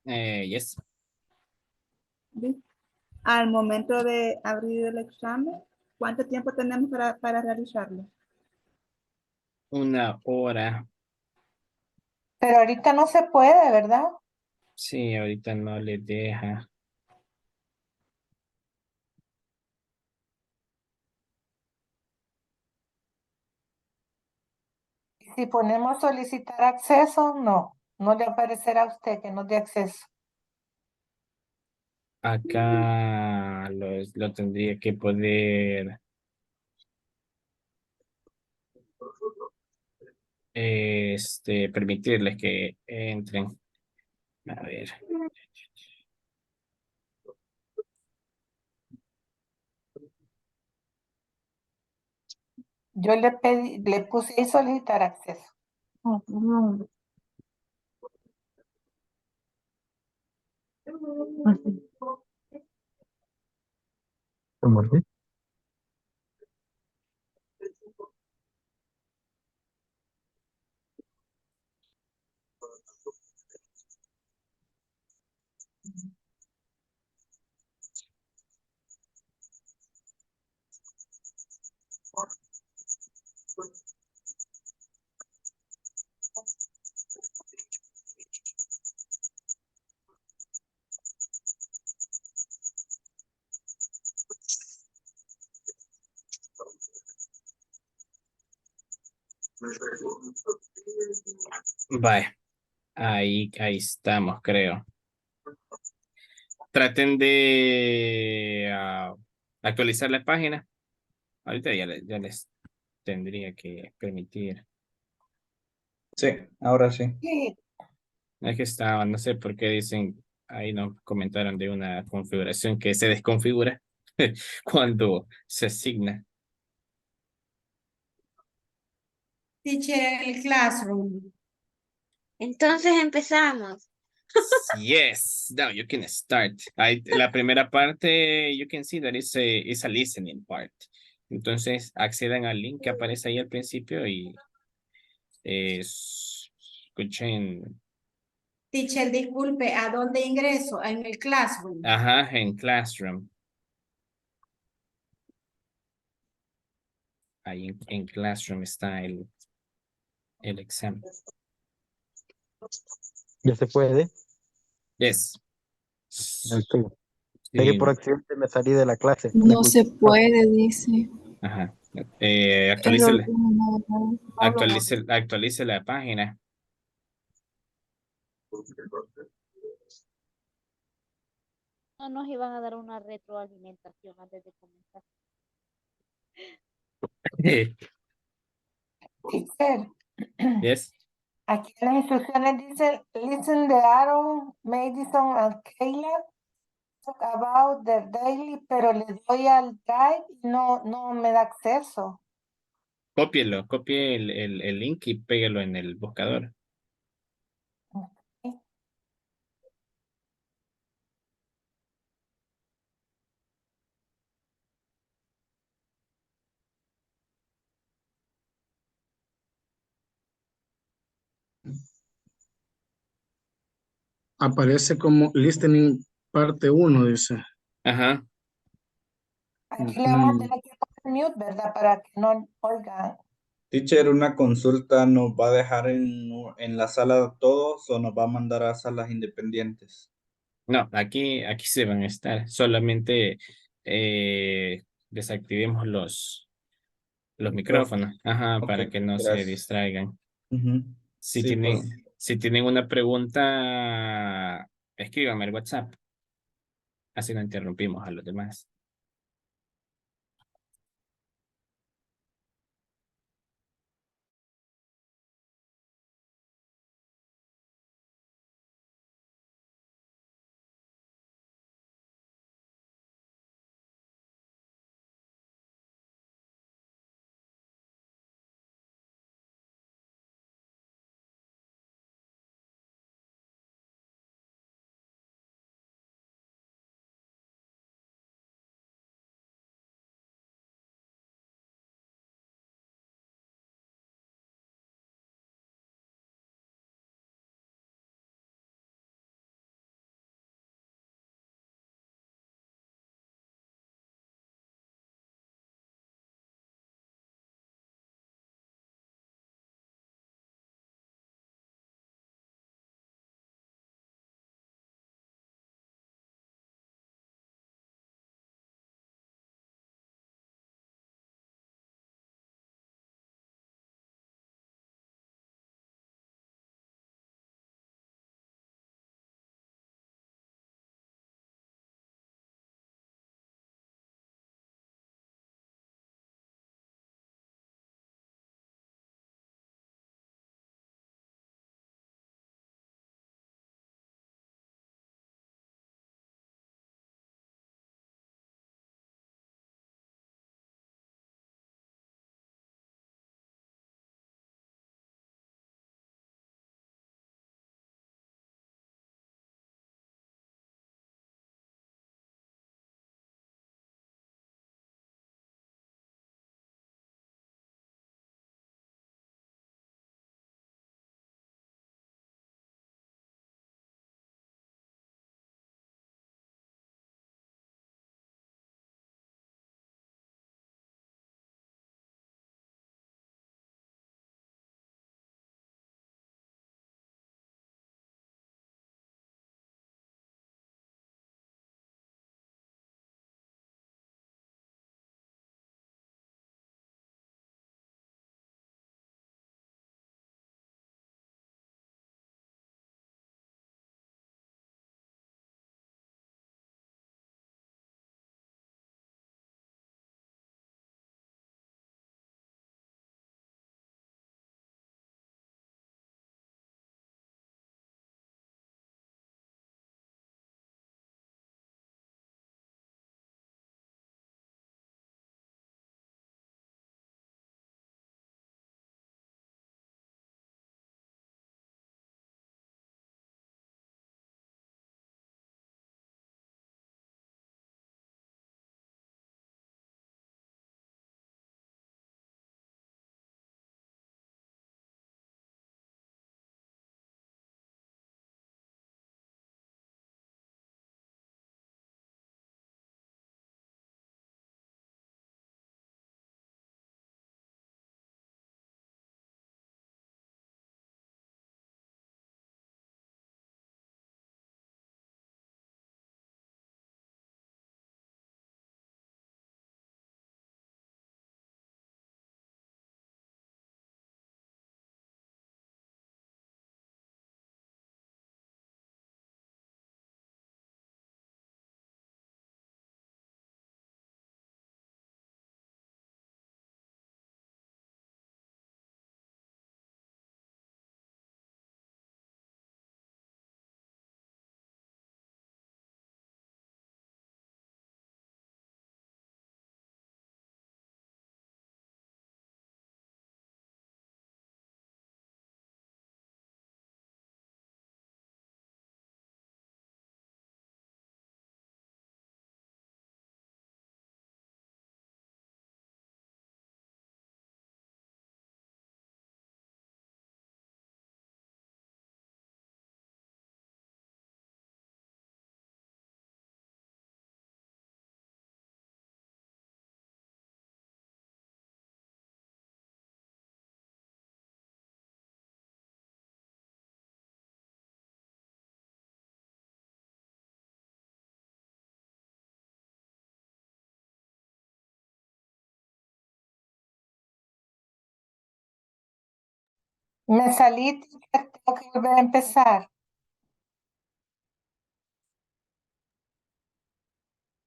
Yes. Lick. Al momento de abrir el examen, ¿cuánto tiempo tenemos para realizarlo? Una hora. Pero ahorita no se puede, ¿verdad? Sí, ahorita no le deja. Si ponemos solicitar acceso, no le aparecerá a usted que no dé acceso. Acá lo tendría que poder permitirles que entren. A ver. Yo le puse ahí solicitar acceso. ¿Amor? Vaya, ahí estamos, creo. Traten de actualizar la página. Ahorita ya les tendría que permitir. Sí, ahora sí. Sí, Es que estaba, no sé por qué dicen, ahí nos comentaron de una configuración que se desconfigura cuando se asigna. Teacher, el classroom. Entonces empezamos. Yes, now you can start. La primera parte, you can see that is a listening part. Entonces, accedan al link que aparece ahí al principio y escuchen. Teacher, disculpe, ¿a dónde ingreso? En el classroom. Ajá, en Classroom. Ahí en Classroom está el examen. Ya se puede. Yes. Ok. Es que Sí, por accidente me salí de la clase. No se puede, dice. ajá. Error. Actualice la página. No nos iban a dar una retroalimentación antes de comenzar. Teacher, Yes. aquí en las instrucciones dice, listen de Aaron, Madison and Kayla talk about their daily, pero le doy al drive y no me da acceso. Copie el link y péguelo en el buscador. Aparece como listening parte 1, dice. Ajá. Aquí le vamos a tener que poner mute, ¿verdad? Para que no oigan. Teacher, una consulta, ¿nos va a dejar en la sala todos o nos va a mandar a salas independientes? No, aquí se van a estar. Solamente desactivemos los micrófonos. Ajá, Ok, para que no se gracias. distraigan. Ujú. Si Sí, pues. tienen una pregunta, escríbanme al WhatsApp. Así no interrumpimos a los demás. Me salí, teacher, tengo que volver a empezar.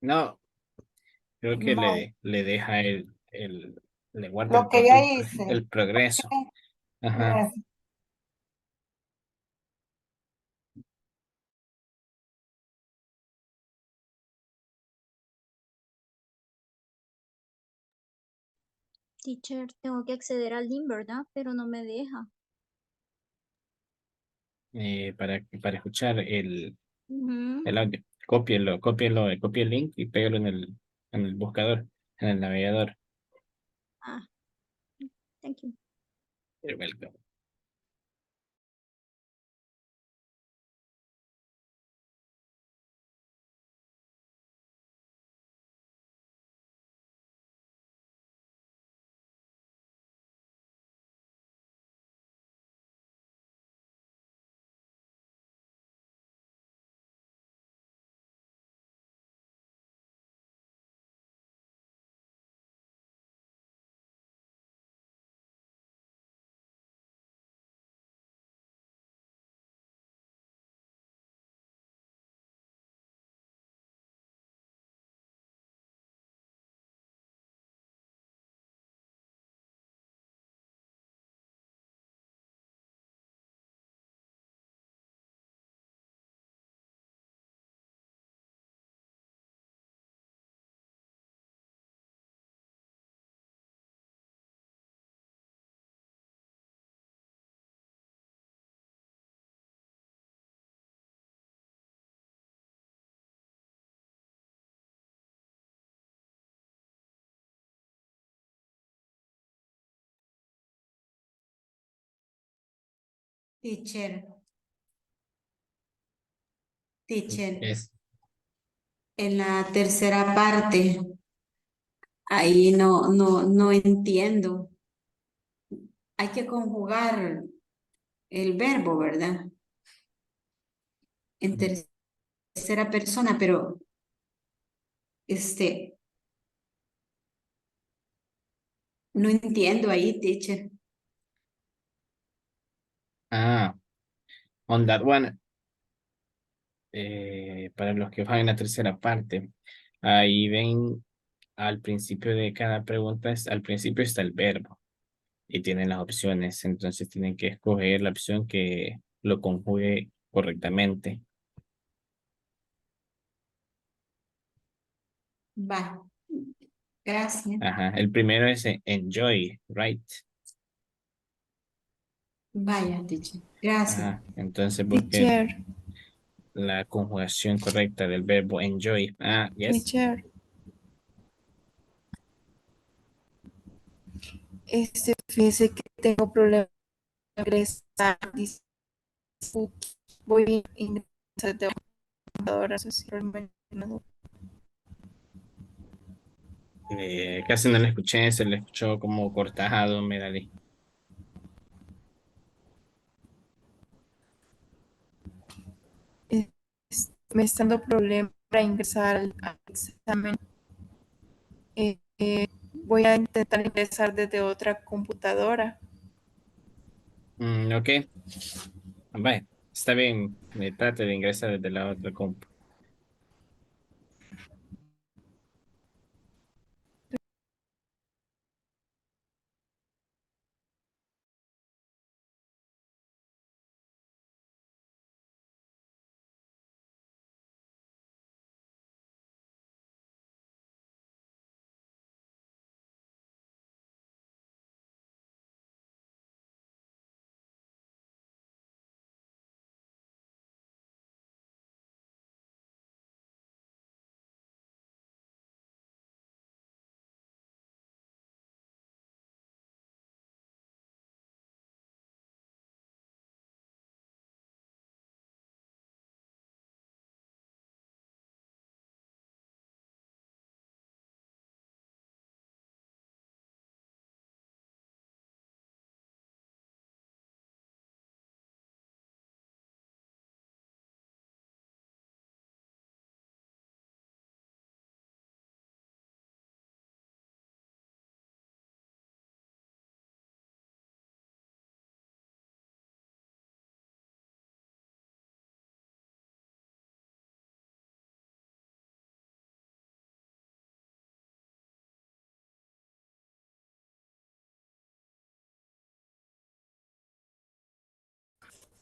No, creo que Vale. le deja le guarda Lo que ya hice. el progreso. Ok, Ajá. gracias. Teacher, tengo que acceder al link, ¿verdad? Pero no me deja. Para escuchar Ujú. el audio. Copie el link y pégalo en el buscador, en el navegador. Ah, thank you. You're welcome. Teacher, teacher, Es, en la tercera parte, ahí no entiendo. Hay que conjugar el verbo, ¿verdad? En tercera persona, pero este, no entiendo ahí, teacher. on that one, para los que van en la tercera parte, ahí ven al principio de cada pregunta, al principio está el verbo y tienen las opciones, entonces tienen que escoger la opción que lo conjugue correctamente. Va, gracias. Ajá, el primero es enjoy, right? Vaya, teacher, gracias. Ajá, entonces busquen Teacher, la conjugación correcta del verbo enjoy. Yes. teacher, fíjese que tengo problemas de ingresar. Voy a ingresar de computadora, así realmente no. Casi no le escuché, se le escuchó como cortado, Melanie. Me está dando problemas para ingresar al examen. Voy a intentar ingresar desde otra computadora. Ok, vaya, está bien, trate de ingresar desde la otra compu.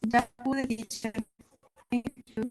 Ya pude, teacher. Thank you.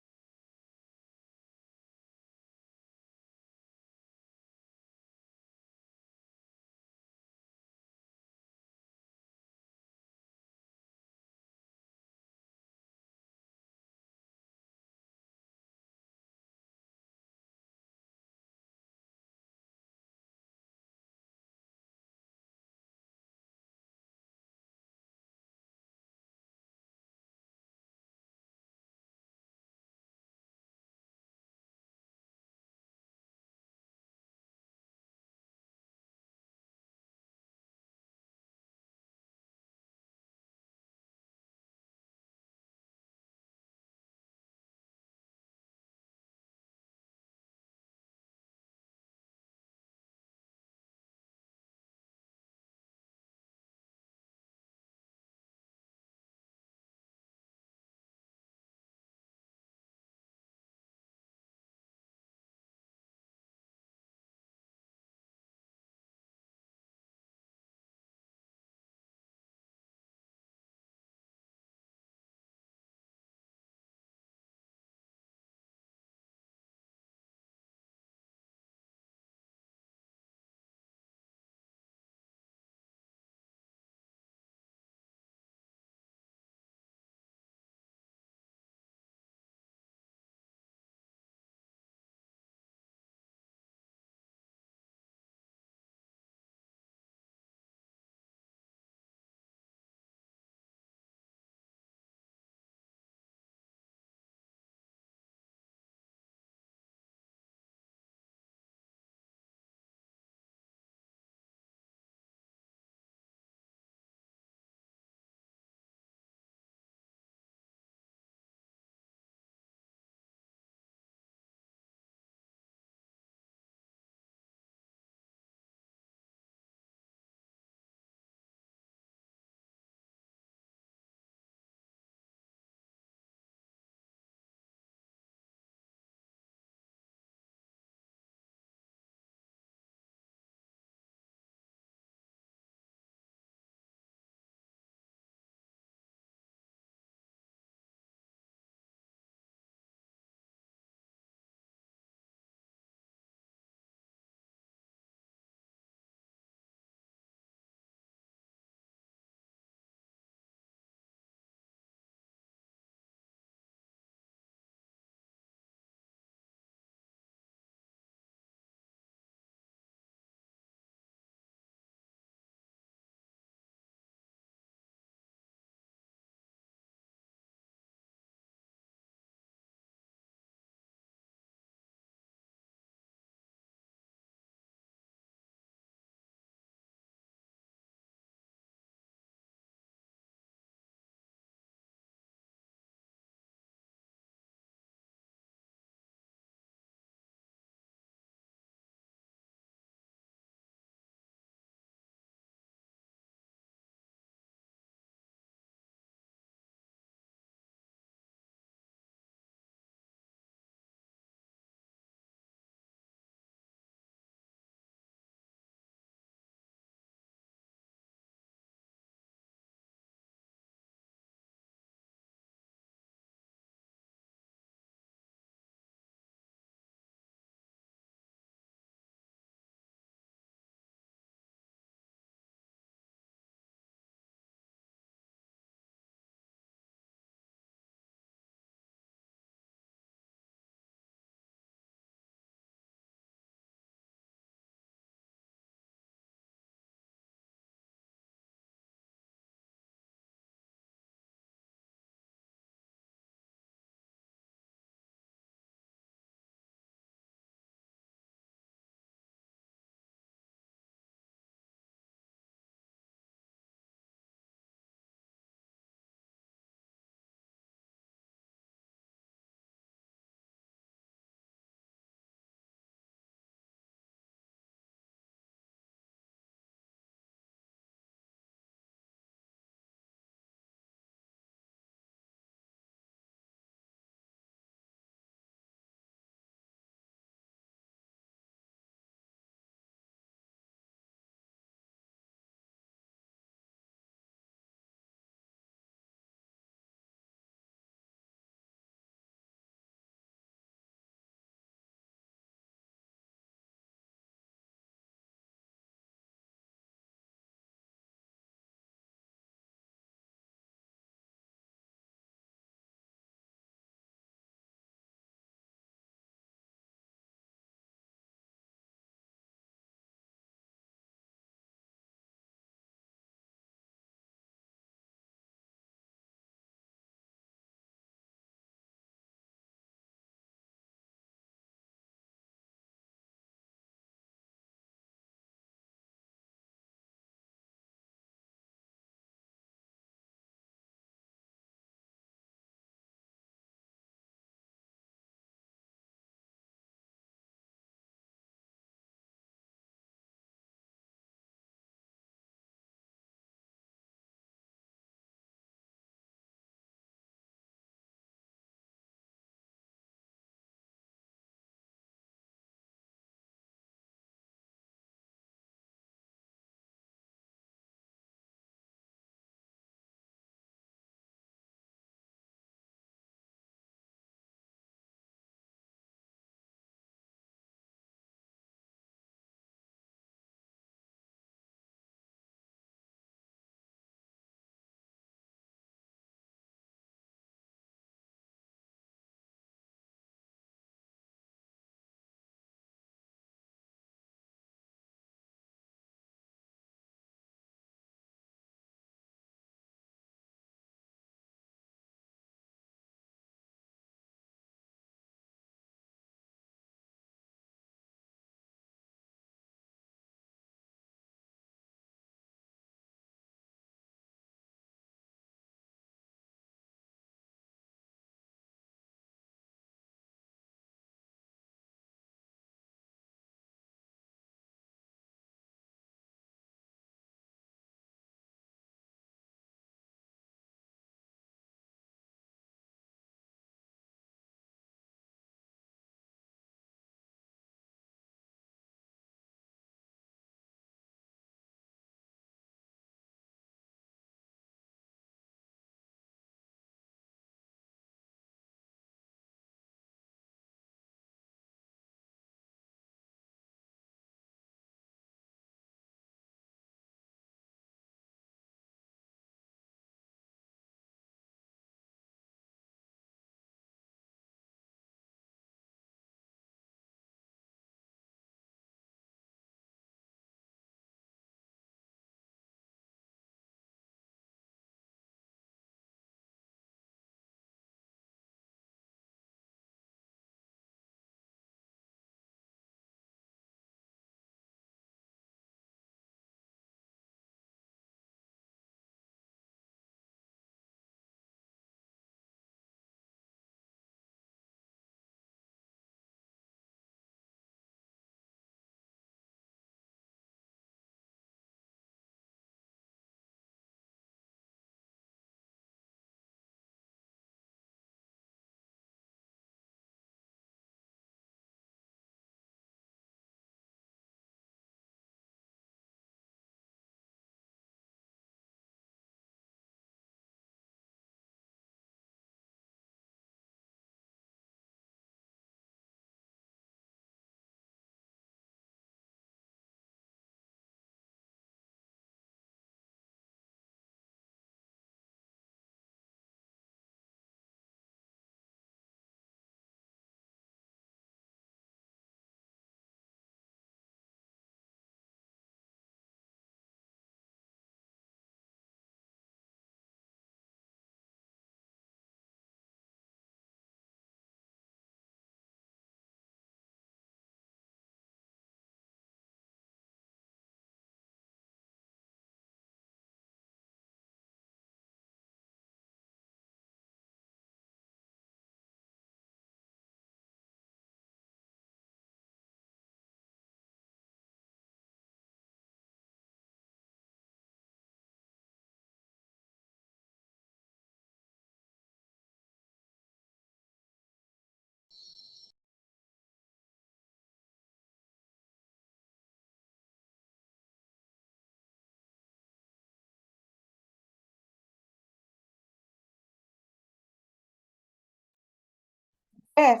ver.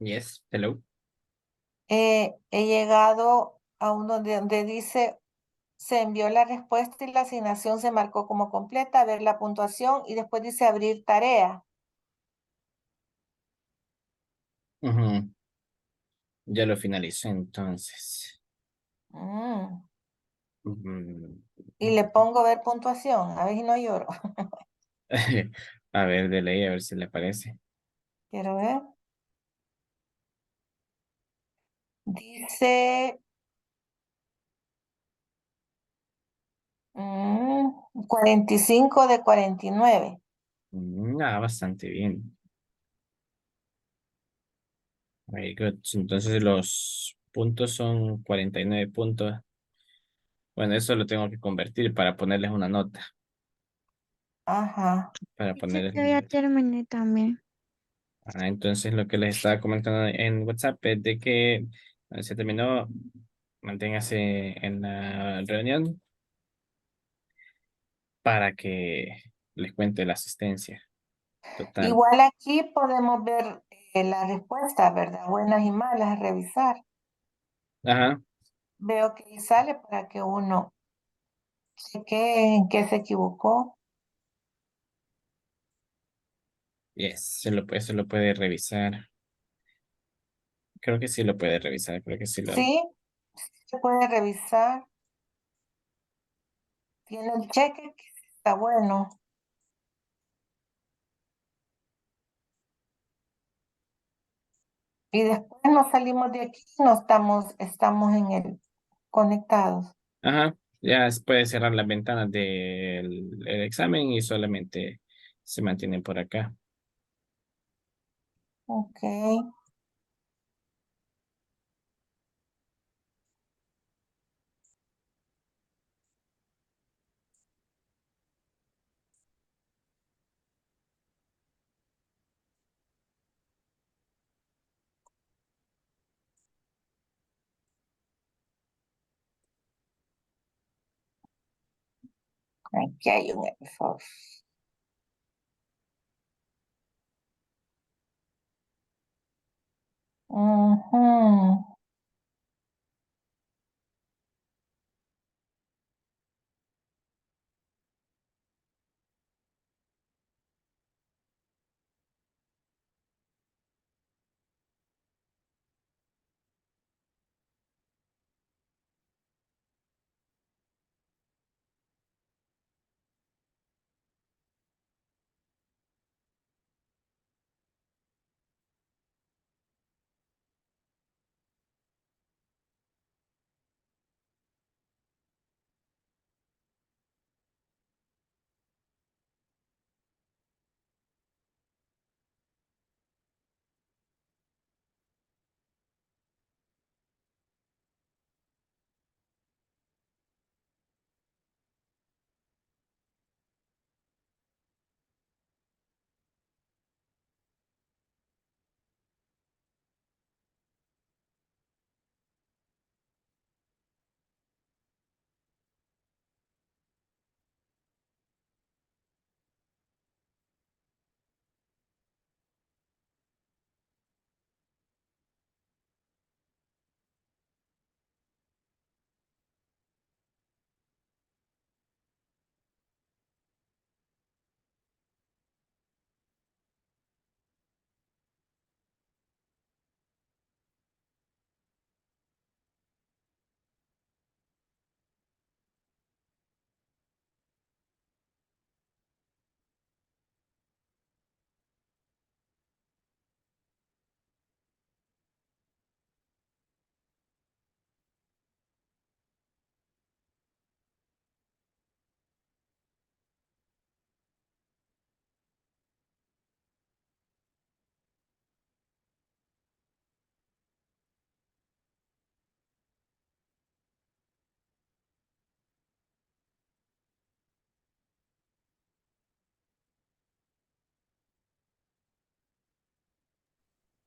Yes, hello. He llegado a uno donde dice, se envió la respuesta y la asignación se marcó como completa, ver la puntuación y después dice abrir tarea. Ujú. Ya lo finalicé entonces. Mm. Ujú. Y le pongo ver puntuación, a ver si no lloro. A ver, de ley, a ver si le parece. Quiero ver. Dice 45 de 49. Bastante bien. Very good. Entonces los puntos son 49 puntos. Bueno, eso lo tengo que convertir para ponerles una nota. Ajá. Para Teacher, ponerles. yo ya terminé también. Entonces lo que les estaba comentando en WhatsApp es de que se terminó, manténgase en la reunión para que les cuente la asistencia total. Igual aquí podemos ver las respuestas, ¿verdad? Buenas y malas, revisar. Ajá, Veo que ahí sale para que uno cheque en qué se equivocó. yes, eso lo puede revisar. Creo que sí lo puede revisar, creo que sí lo. Sí, se puede revisar. Tiene el cheque, que está bueno. Y después nos salimos de aquí, no estamos en el conectados. Ajá, ya puede cerrar las ventanas del el examen y solamente se mantienen por acá. Ok. Aquí hay un error. Ujú.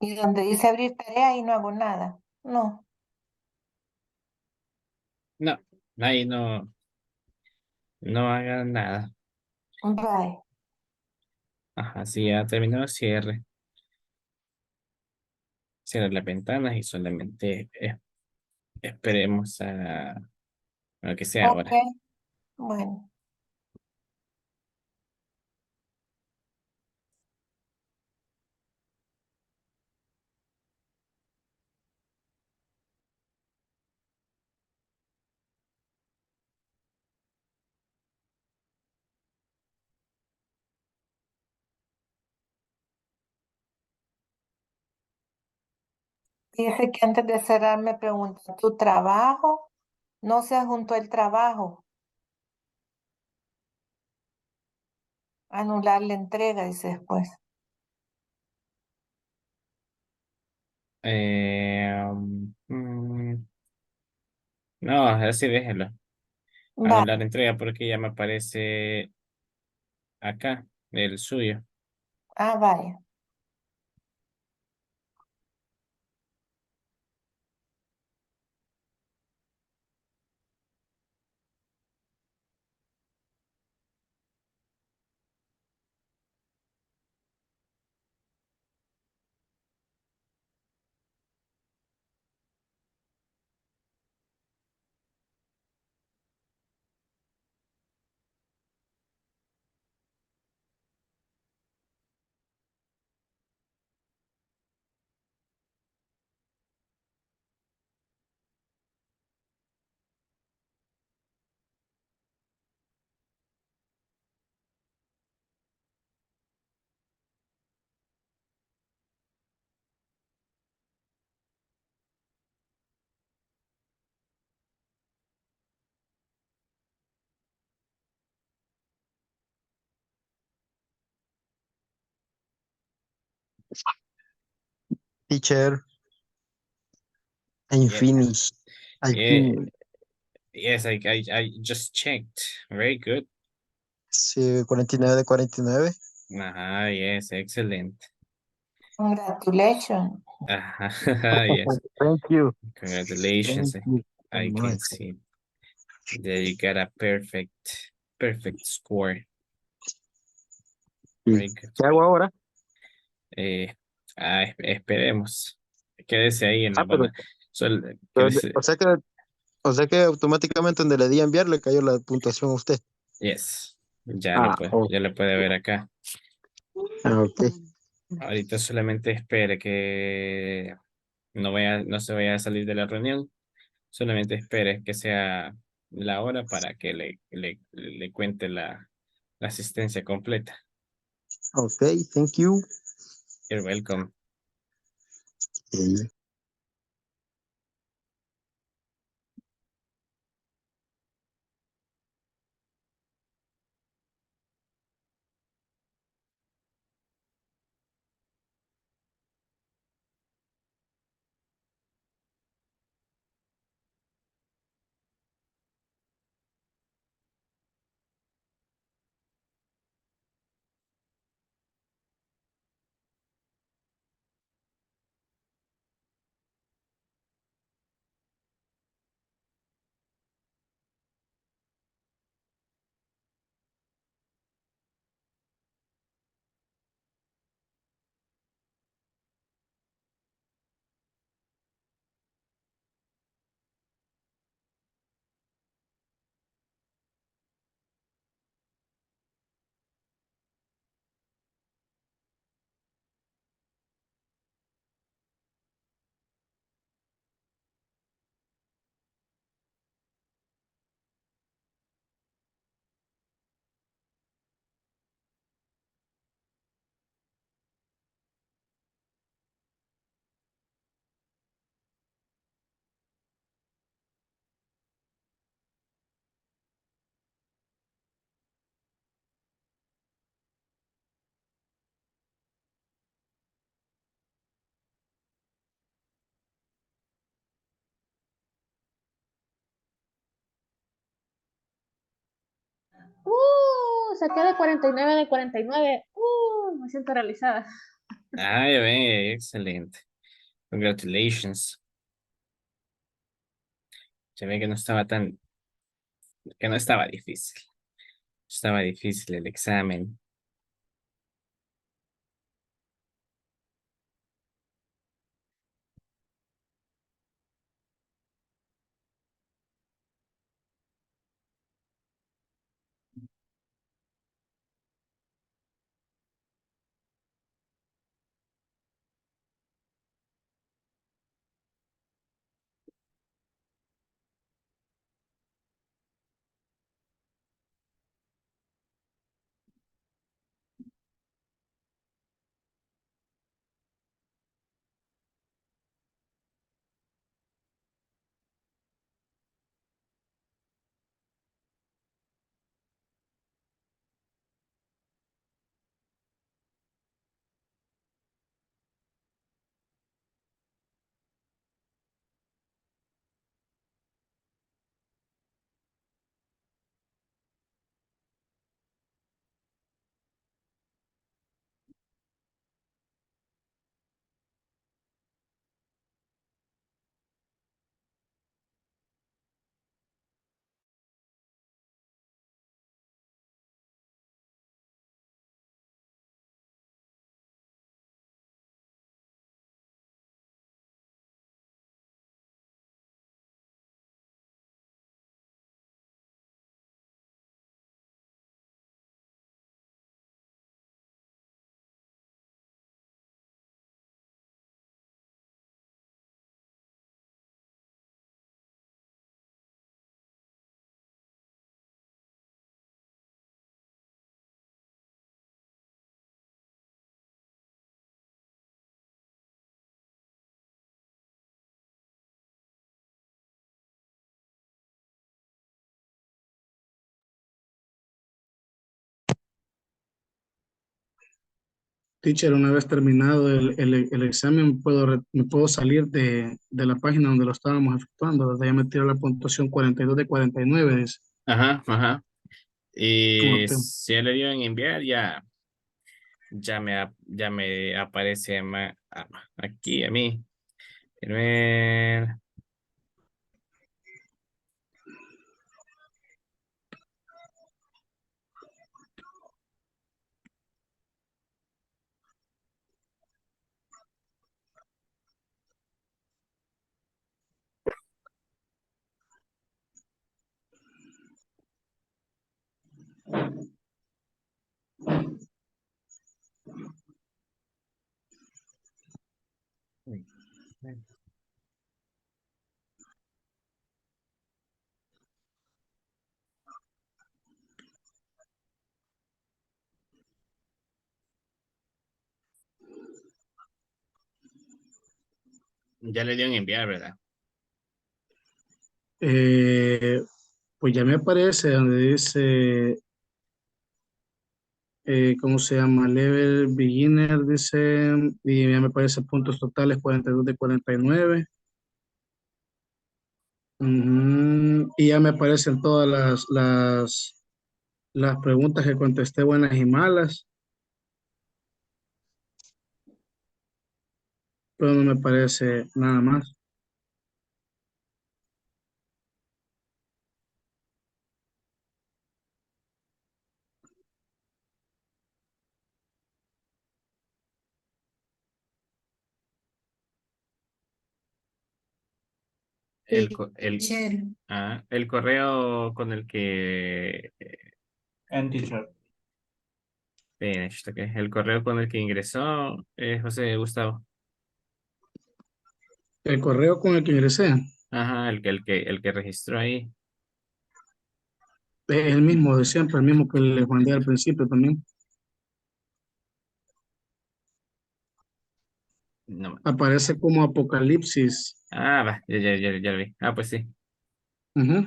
Y donde dice abrir tarea y no hago nada. No. No, ahí no, no hagan nada. Bye. Ajá, sí, ya terminó, cierre. Cierre las ventanas y solamente esperemos a lo que sea Ok, ahora. bueno. Dice que antes de cerrar me pregunta, ¿tu trabajo? No se adjuntó el trabajo. Anular la entrega, dice después. No, así déjelo. Anular Vale. entrega porque ya me aparece acá, el suyo. Ah, vaya. Teacher, I'm Yeah, finished. I yeah, finished. yes, I just checked. Very good. Sí, 49 de 49. Ajá, yes, excellent. Congratulations. Ajá, yes. Thank you. Congratulations. Thank you so I can much. see. There you got a perfect score. ¿Y Very good. qué hago ahora? Eh, esperemos. Quédese ahí en la Ah, pero, banda. Sol, pero, quédese. o sea que automáticamente donde le di a enviar le cayó la puntuación a usted. Yes. Ah, Ya lo puede ver acá. ok. Ahorita solamente espere que no se vaya a salir de la reunión. Solamente espere que sea la hora para que le cuente la asistencia completa. Ok, thank you. You're welcome. Okay. Saqué de 49 de 49. Me siento realizada. Ah, ya ve, excelente. Congratulations. Se ve que no estaba difícil. Estaba difícil el examen. Teacher, una vez terminado el examen, me puedo salir de la página donde lo estábamos efectuando, ¿verdad? Ya me tiró la puntuación 42 de 49, dice. Ajá, ajá. Y Ok. si ya le dio en enviar, ya me aparece aquí a mí. Quiero ver. Ya le dio en enviar, ¿verdad? Eh, pues ya me aparece donde dice, ¿cómo se llama? Level Beginner, dice, y ya me aparece puntos totales 42 de 49. Ujú. Y ya me aparecen todas las preguntas que contesté buenas y malas, pero no me parece nada más. Teacher. El correo con el que En teacher. el correo con el que ingresó José Gustavo. El correo con el que ingresé Ajá, el que registró ahí. es el mismo de siempre, el mismo que les mandé al principio también. No. Aparece como Apocalipsis. Va, ya lo vi. Pues sí. Ujú.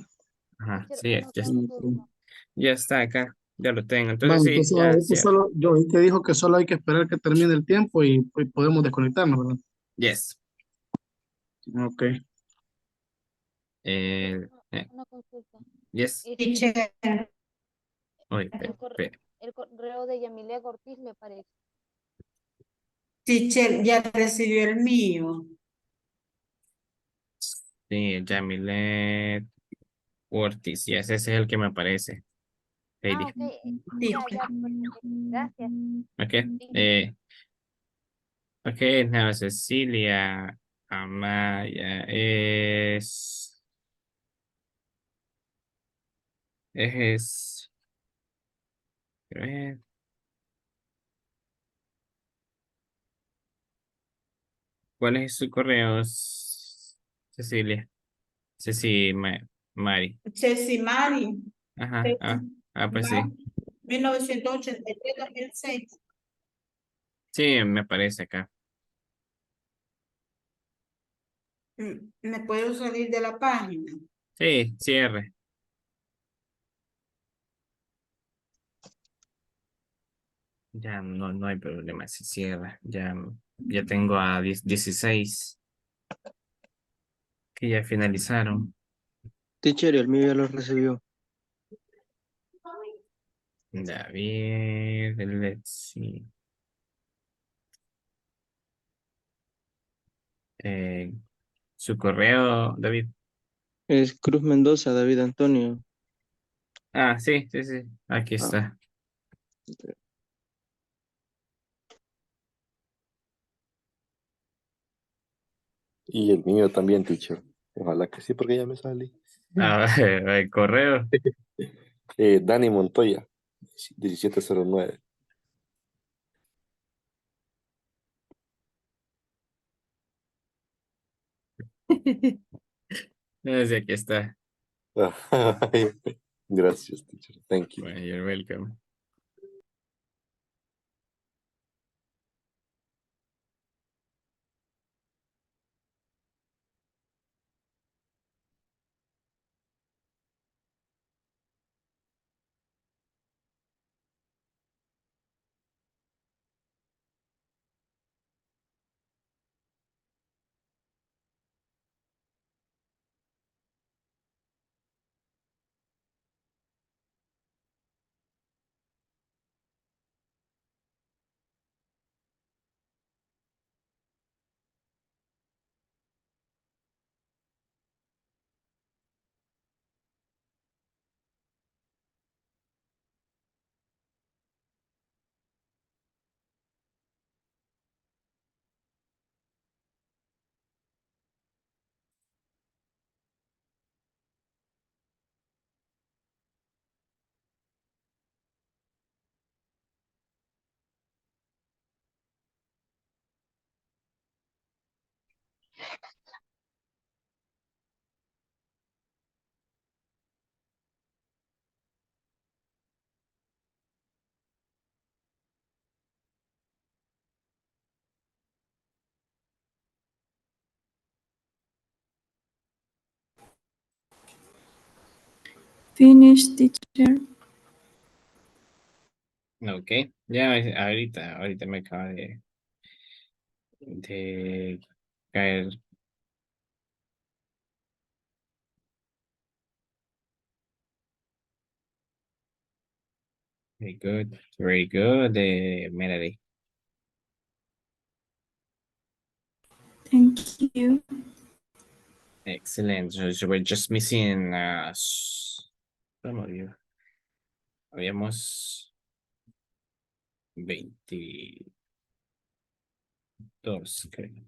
Ajá, Teacher, sí, una consulta. ya está acá. Ya lo tengo. Vale, Entonces sí, entonces ya ahorita cierra. solo, yo oí que dijo que solo hay que esperar que termine el tiempo y podemos desconectarnos, ¿verdad? Yes. Ok. Eh, eh, Una consulta. yes. Teacher. Oye, El correo de Yamilet Ortiz me parece. Teacher, ya recibió el mío. sí, Jamilet Ortiz. Yes, ese es el que me aparece. Heidi. Ok. Ya. Gracias. Okay. Thank you. Okay, now Cecilia. Amaya es, quiero ver, ¿cuál es su correo, Cecilia? Mari. Chelsea Mari. Ajá, pues sí. 1983-2006. Sí, me aparece acá. ¿Me puedo salir de la página? Sí, cierre. Ya no hay problema, se cierra. Ya tengo a 16 que ya finalizaron. Teacher, el mío ya lo recibió. David, let's see. Eh, Su correo, David. Es Cruz Mendoza, David Antonio. Ah, sí, sí, sí. Aquí Ah, está. Y el mío también, teacher. Ojalá que sí, porque ya me salí. Ah, el correo. Dani Montoya, 1709. Desde aquí está. Gracias, teacher. Thank you. Well, you're welcome. Finish, teacher. Ok. Ya ahorita me acaba de caer. Very good. Very good, Melody. Thank you. Excellent. So we're just missing some of you. Habíamos 22, creo.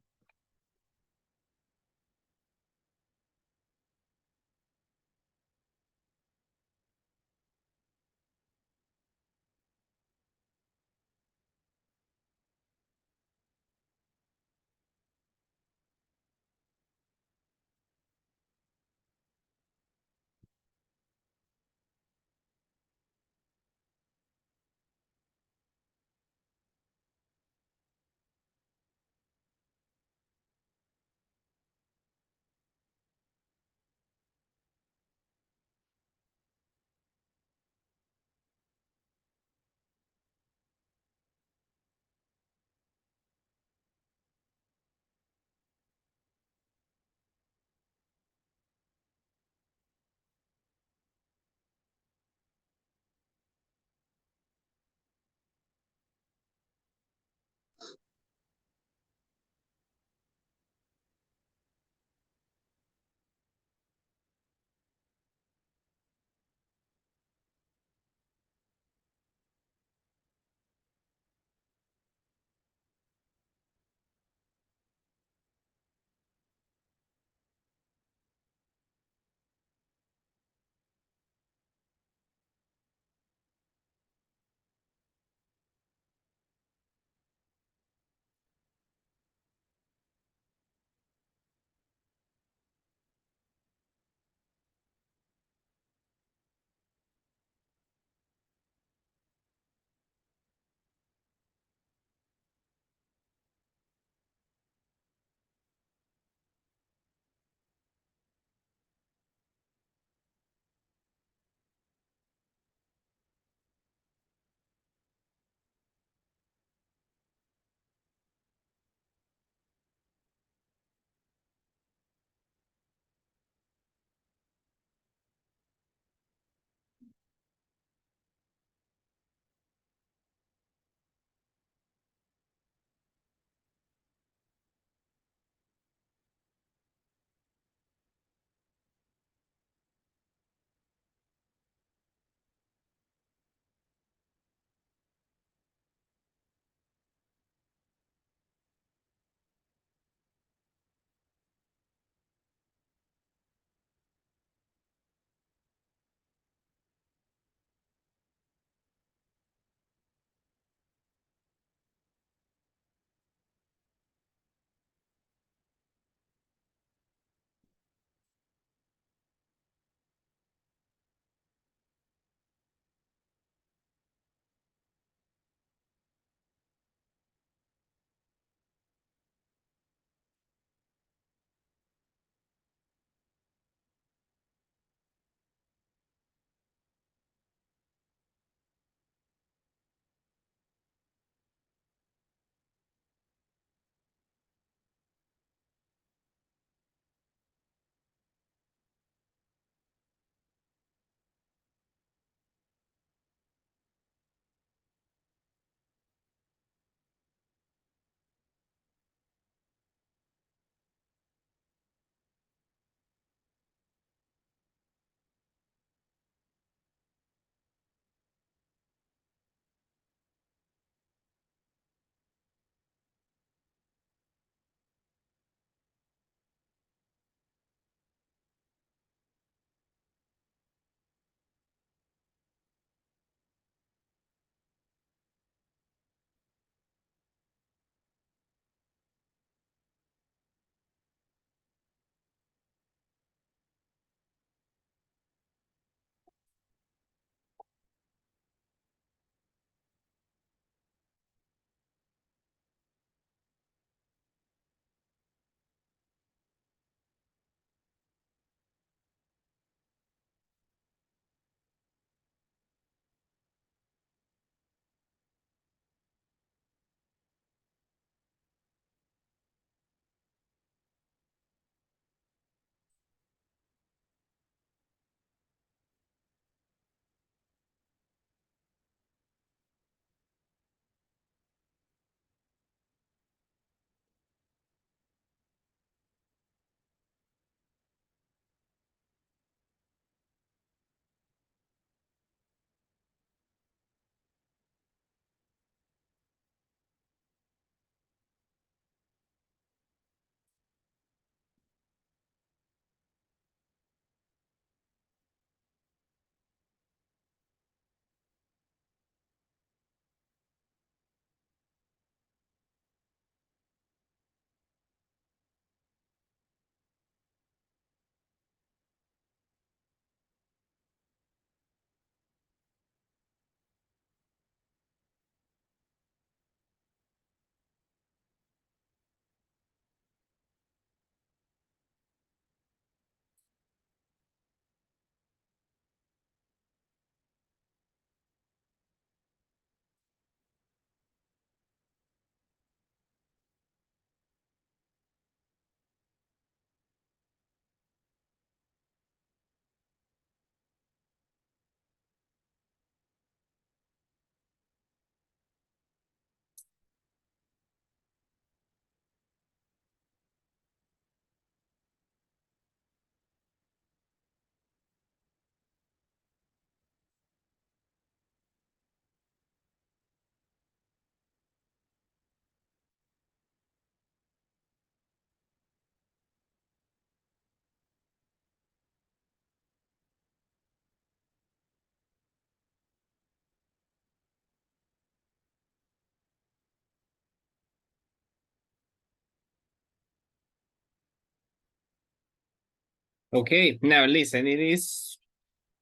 Okay, now listen, it is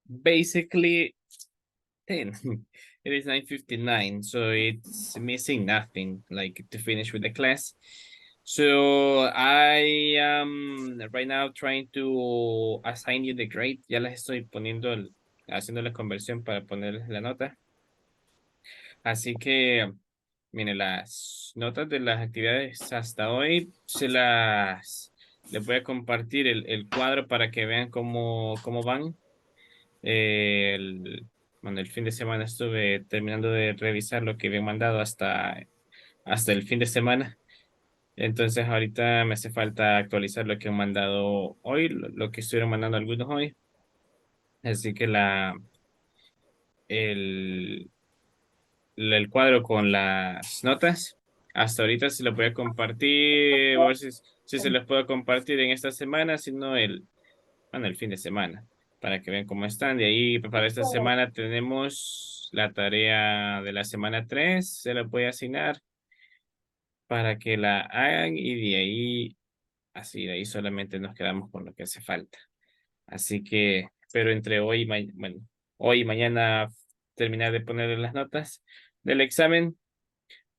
basically 10. It is 9:59, so it's missing nothing, like to finish with the class. So I am right now trying to assign you the grade. Ya las estoy poniendo, haciendo la conversión para ponerles la nota. Así que, mire, las notas de las actividades hasta hoy les voy a compartir el cuadro para que vean cómo van. Bueno, el fin de semana estuve terminando de revisar lo que habían mandado hasta el fin de semana. Entonces ahorita me hace falta actualizar lo que han mandado hoy, lo que estuvieron mandando algunos hoy. Así que el, el cuadro con las notas, hasta ahorita se lo voy a compartir, a ver si se los puedo compartir en esta semana, si no bueno, el fin de semana, para que vean cómo están. De ahí, para esta semana tenemos la tarea de la semana 3, se la voy a asignar para que la hagan y de ahí, así, de ahí solamente nos quedamos con lo que hace falta. Así que, pero entre hoy y bueno, hoy y mañana terminar de poner las notas del examen.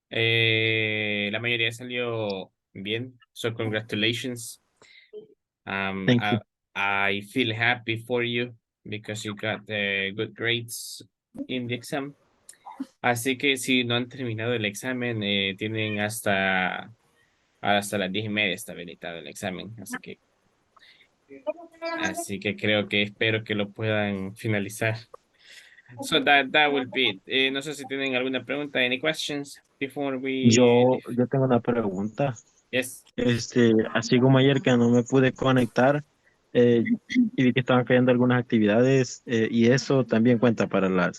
La mayoría salió bien, so congratulations. Thank you. I feel happy for you because you got good grades in the exam. Así que si no han terminado el examen, tienen hasta las 10:30 está habilitado el examen. Así que espero que lo puedan finalizar. So that will be it. No sé si tienen alguna pregunta, any questions before we Yo tengo una pregunta. Yes. Así como ayer que no me pude conectar y vi que estaban cayendo algunas actividades y eso también cuenta para el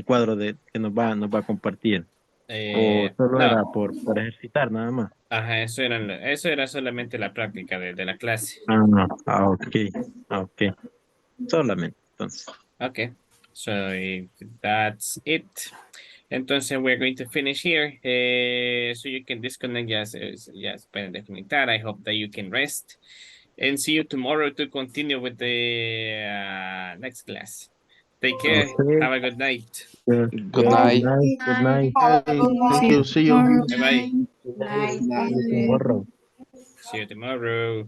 cuadro que nos va a compartir. O solo No. era por ejercitar nada más. Ajá, eso era solamente la práctica de la clase. No. Ok. Solamente, entonces. Okay, so that's it. Entonces we're going to finish here. So you can disconnect, just pueden desconectar. I hope that you can rest. And see you tomorrow to continue with the next class. Take care. Okay. Have a good night. Good night. Good night. Have a good Thank night. you. See you. Bye-bye. Night. See you tomorrow. See you tomorrow.